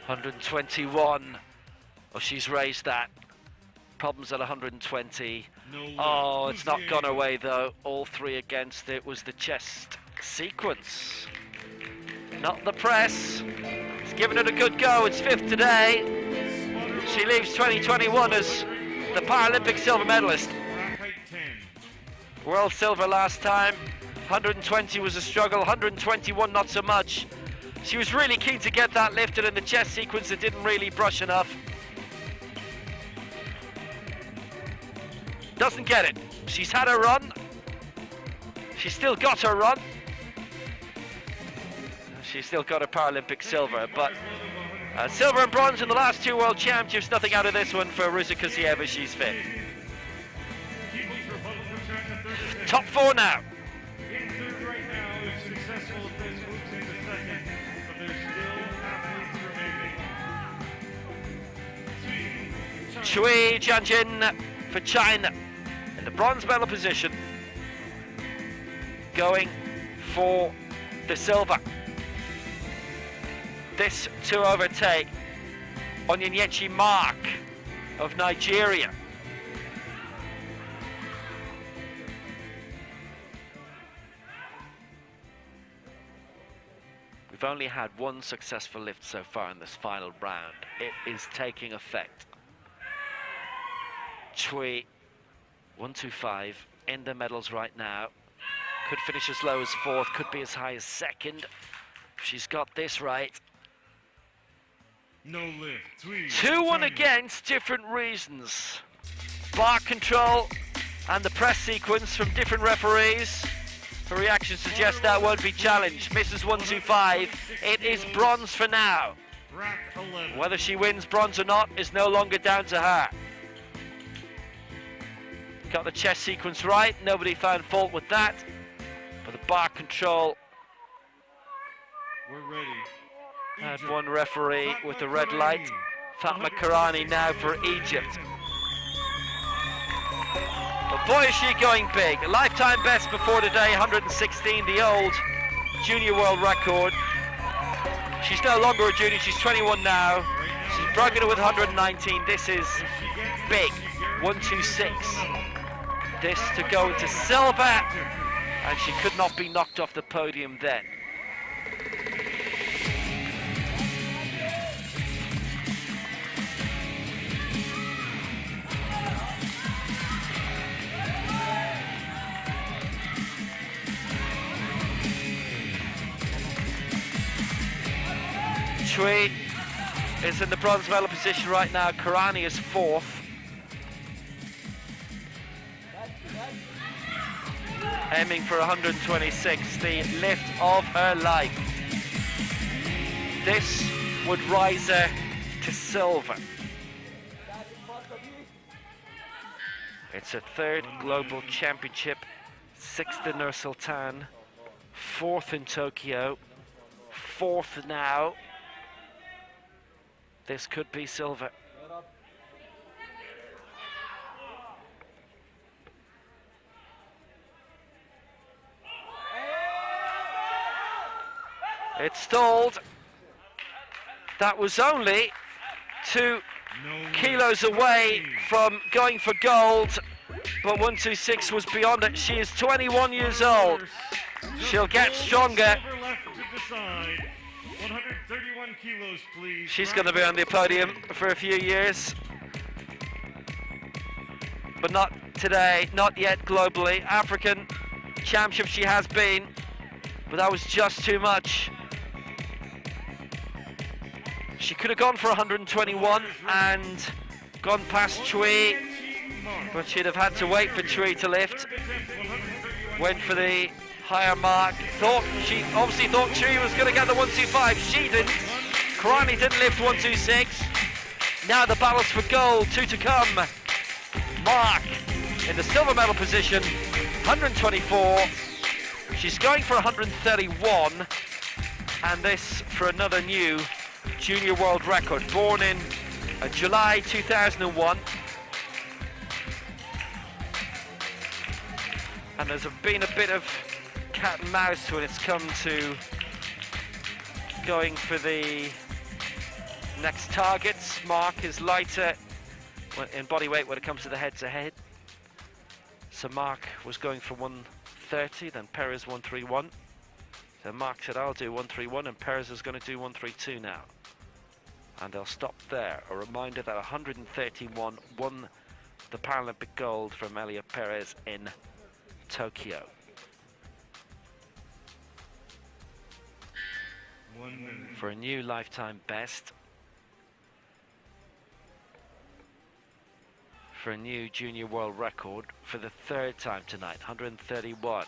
$121. Oh, she's raised that. Problems at 120. Oh, it's not gone away though. All 3 against it was the chest sequence. Not the press. It's given it a good go. It's 5th today. She leaves 2021 as the Paralympic silver medalist. World silver last time. 120 was a struggle. 121 not so much. She was really keen to get that lifted in the chest sequence. It didn't really brush enough. Doesn't get it. She's had her run. She's still got her run. She's still got a Paralympic silver, but silver and bronze in the last 2 World Championships. Nothing out of this one for Ruza Kusieva. She's fit. Top 4 now. Cui Jianjin for China in the bronze medal position, going for the silver. This to overtake Onyenyechi Mark of Nigeria. We've only had 1 successful lift so far in this final round. It is taking effect. Cui, 125 in the medals right now. Could finish as low as 4th, could be as high as 2nd. She's got this right. No lift. 2-1 against, different reasons. Bar control and the press sequence from different referees. Her reaction suggests that won't be challenged. Misses 125. It is bronze for now. Whether she wins bronze or not is no longer down to her. Got the chest sequence right, nobody found fault with that. But the bar control, we're ready. Had 1 referee with the red light. Fatma Karani now for Egypt. But boy, is she going big. A lifetime best before today, 116, the old junior world record. She's no longer a junior, she's 21 now. She's broken it with 119. This is big. 126. This to go into silver, and she could not be knocked off the podium then. Cui is in the bronze medal position right now. Karani is 4th. Aiming for 126, the lift of her life. This would rise her to silver. It's a 3rd global championship, 6th in Nur Sultan, 4th in Tokyo, 4th now. This could be silver. It stalled. That was only 2 kilos away from going for gold, but 126 was beyond it. She is 21 years old. She'll get stronger. 131 kilos, please. She's going to be on the podium for a few years, but not today, not yet globally. African championship she has been, but that was just too much. She could have gone for 121 and gone past Cui, but she'd have had to wait for Cui to lift. Went for the Higher mark. She obviously thought she was going to get the 125. She didn't. Karani didn't lift 126. Now the battles for gold. 2 to come. Mark in the silver medal position. 124. She's going for 131. And this for another new junior world record. Born in July 2001. And there's been a bit of cat and mouse when it's come to going for the next targets. Mark is lighter in body weight when it comes to the head-to-head. So Mark was going for 130, then Perez 131. So Mark said, I'll do 131, and Perez is going to do 132 now. And they'll stop there. A reminder that 131 won the Paralympic gold from Amelia Perez in Tokyo. 1 minute. For a new lifetime best. For a new junior world record for the 3rd time tonight, 131.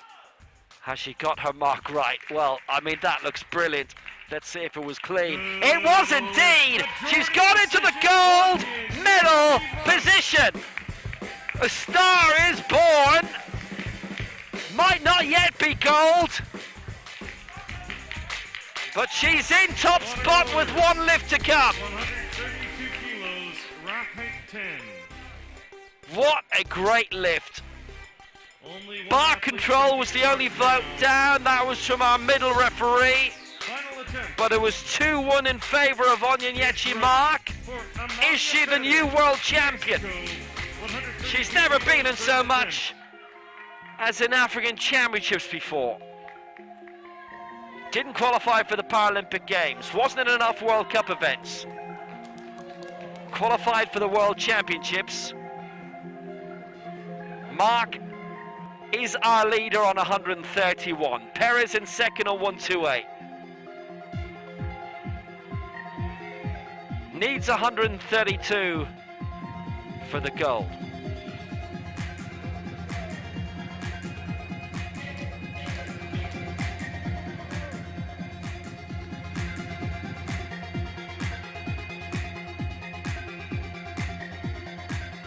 Has she got her mark right? Well, I mean, that looks brilliant. Let's see if it was clean. It was indeed! She's got into the gold medal position! A star is born! Might not yet be gold, but she's in top spot with one lift to come. 132 kilos, rack height 10. What a great lift. Bar control was the only vote down. That was from our middle referee. But it was 2-1 in favour of Onyenyechi Mark. Is she the new world champion? She's never been in so much as in African Championships before. Didn't qualify for the Paralympic Games. Wasn't in enough World Cup events. Qualified for the World Championships. Mark is our leader on 131. Perez in second on 128. Needs 132 for the gold.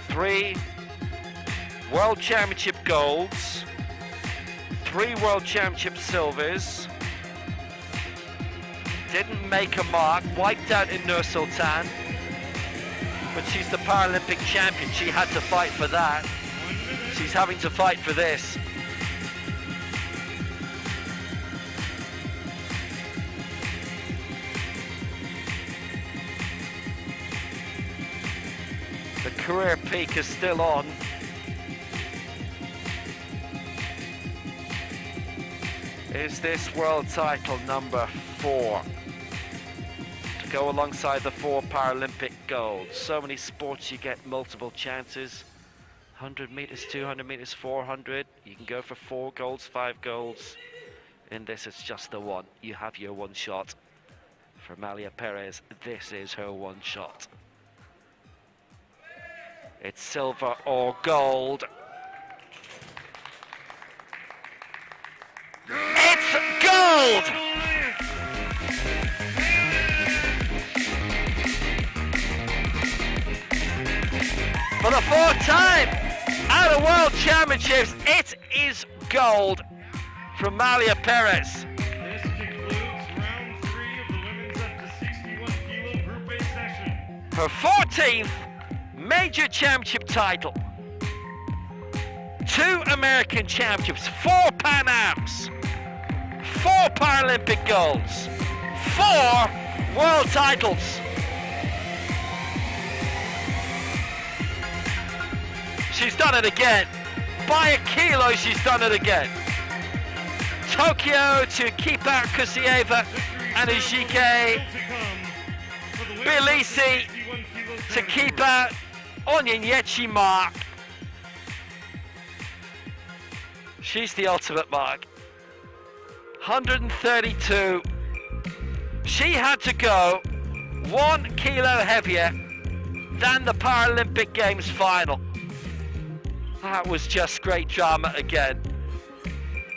Three World Championship golds, 3 World Championship silvers, didn't make a mark, wiped out in Nur Sultan, but she's the Paralympic champion. She had to fight for that. She's having to fight for this. The career peak is still on. Is this world title number 4 to go alongside the 4 Paralympic golds? So many sports you get multiple chances. 100 meters, 200 meters, 400. You can go for 4 golds, 5 golds. In this, it's just the one. You have your one shot. For Amalia Perez, this is her one shot. It's silver or gold. It's gold! For the 4th time at a World Championships, it is gold from Amalia Perez. This concludes round 3 of the women's up to 61 kilo group A session. Her 14th major championship title. 2 American championships, 4 Pan Ams, 4 Paralympic golds, 4 world titles. She's done it again. By a kilo, she's done it again. Tokyo to Kipa Kusieva and Ijike. Tbilisi to Kipa Onyenyechi Mark. She's the ultimate mark. 132. She had to go 1 kilo heavier than the Paralympic Games final. That was just great drama again.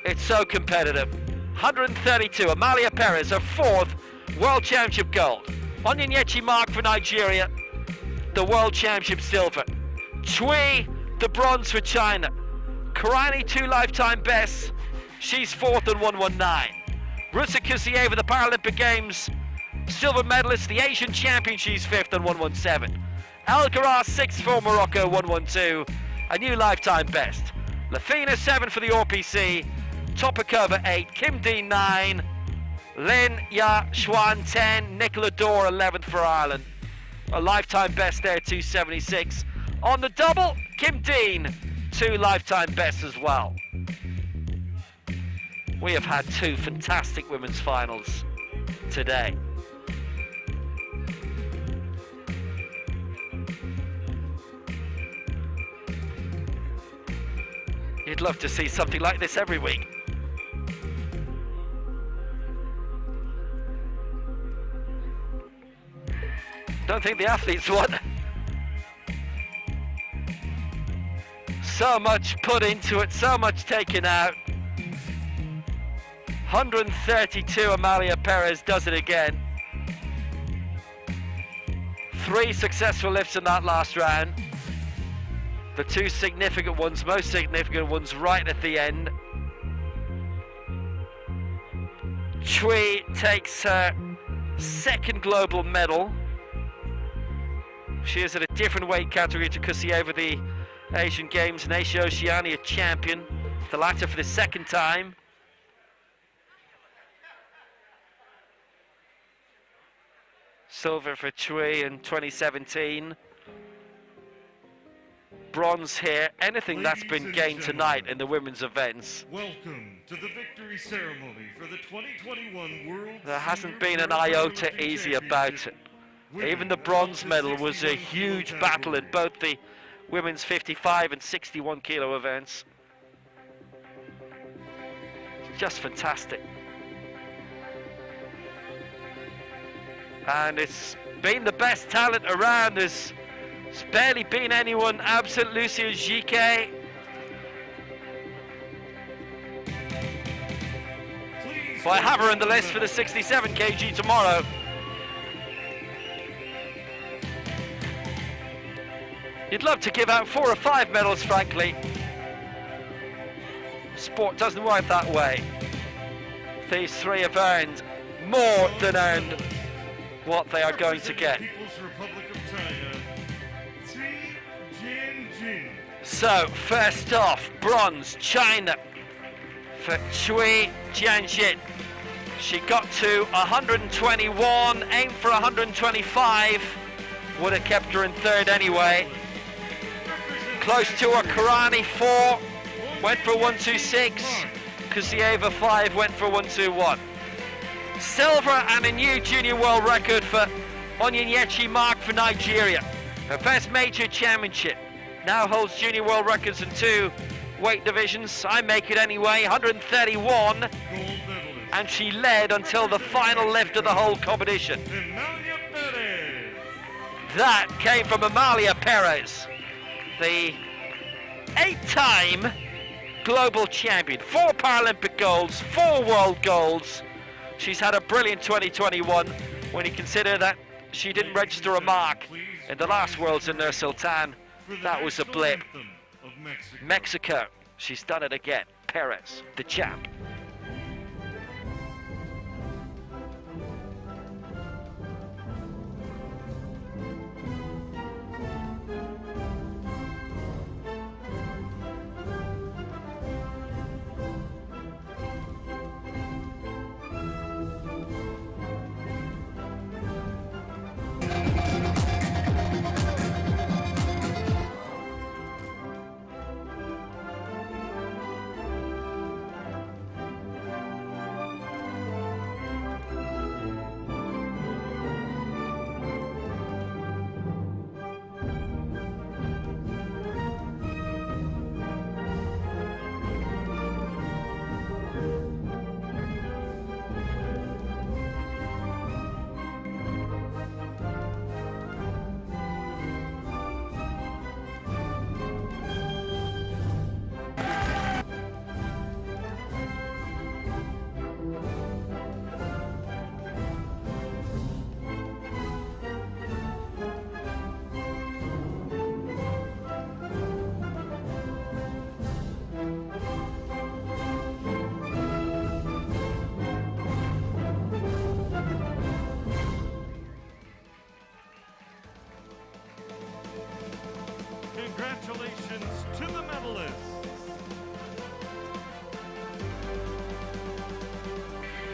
It's so competitive. 132, Amalia Perez, her 4th World Championship gold. Onyenyechi Mark for Nigeria, the World Championship silver. Chui, the bronze for China. Karani, 2 lifetime bests. She's 4th at 119. Rusa Kusieva, the Paralympic Games silver medalist, the Asian champion, she's 5th at 117. El Garas, 6th for Morocco, 112. A new lifetime best. Lafina, 7 for the RPC. Topakova, 8. Kim Dean, 9. Lin Ya Xuan, 10. Nicola Dore, 11th for Ireland. A lifetime best there, 276. On the double, Kim Dean, 2 lifetime bests as well. We have had 2 fantastic women's finals today. You'd love to see something like this every week. Don't think the athletes would. So much put into it, so much taken out. 132, Amalia Perez does it again. 3 successful lifts in that last round. The 2 significant ones, most significant ones, right at the end. Chui takes her 2nd global medal. She is at a different weight category to Kusieva, the Asian Games and Asia Oceania champion. The latter for the 2nd time. Silver for Chui in 2017. Bronze here. Anything that's been gained tonight in the women's events. Welcome to the victory ceremony for the 2021 World. There hasn't been an iota easy about it. Even the bronze medal was a huge battle in both the women's 55 and 61 kilo events. Just fantastic. And it's been the best talent around. There's barely been anyone absent. Lucia Giquet. Well, I have her in the list for the 67 kg tomorrow. You'd love to give out 4 or 5 medals, frankly. Sport doesn't work that way. These 3 have earned more than earned what they are going to get. So, first off, bronze, China, for Chui Jianjin. She got to 121, aimed for 125, would have kept her in 3rd anyway. Close to her, Karani 4, went for 126, Kusieva 5, went for 121. Silver and a new junior world record for Onyenyechi Mark for Nigeria. Her first major championship. Now holds junior world records in 2 weight divisions. I make it anyway, 131. And she led until the final lift of the whole competition. That came from Amalia Perez, the 8-time global champion. 4 Paralympic golds, 4 world golds. She's had a brilliant 2021 when you consider that she didn't register a mark in the last Worlds in Nur Sultan. That was a blip. Mexico, she's done it again. Perez, the champ.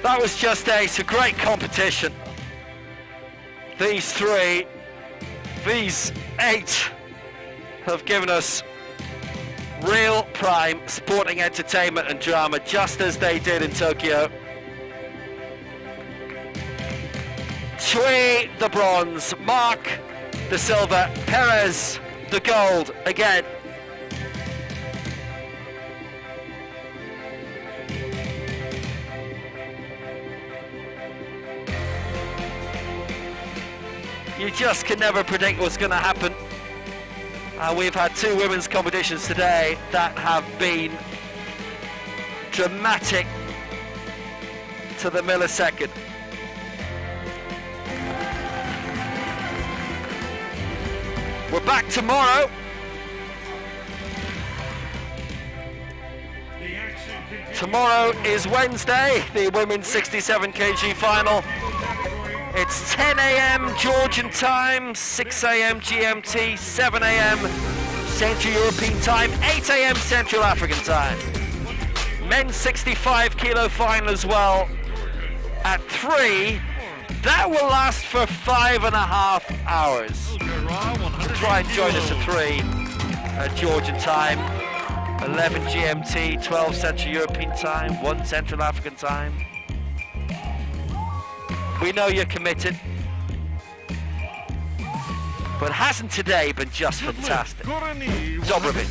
That was just ace, a great competition. These 8 have given us real prime sporting entertainment and drama, just as they did in Tokyo. Chui the bronze, Mark the silver, Perez the gold again. You just can never predict what's going to happen. We've had 2 women's competitions today that have been dramatic to the millisecond. We're back tomorrow. Tomorrow is Wednesday, the women's 67 kg final. It's 10 a.m. Georgian time, 6 a.m. GMT, 7 a.m. Central European time, 8 a.m. Central African time. Men's 65 kilo final as well at 3. That will last for 5.5 hours. Try and join us at 3 Georgian time, 11 GMT, 12 Central European time, 1 Central African time. We know you're committed, but hasn't today been just fantastic? Dobrovic.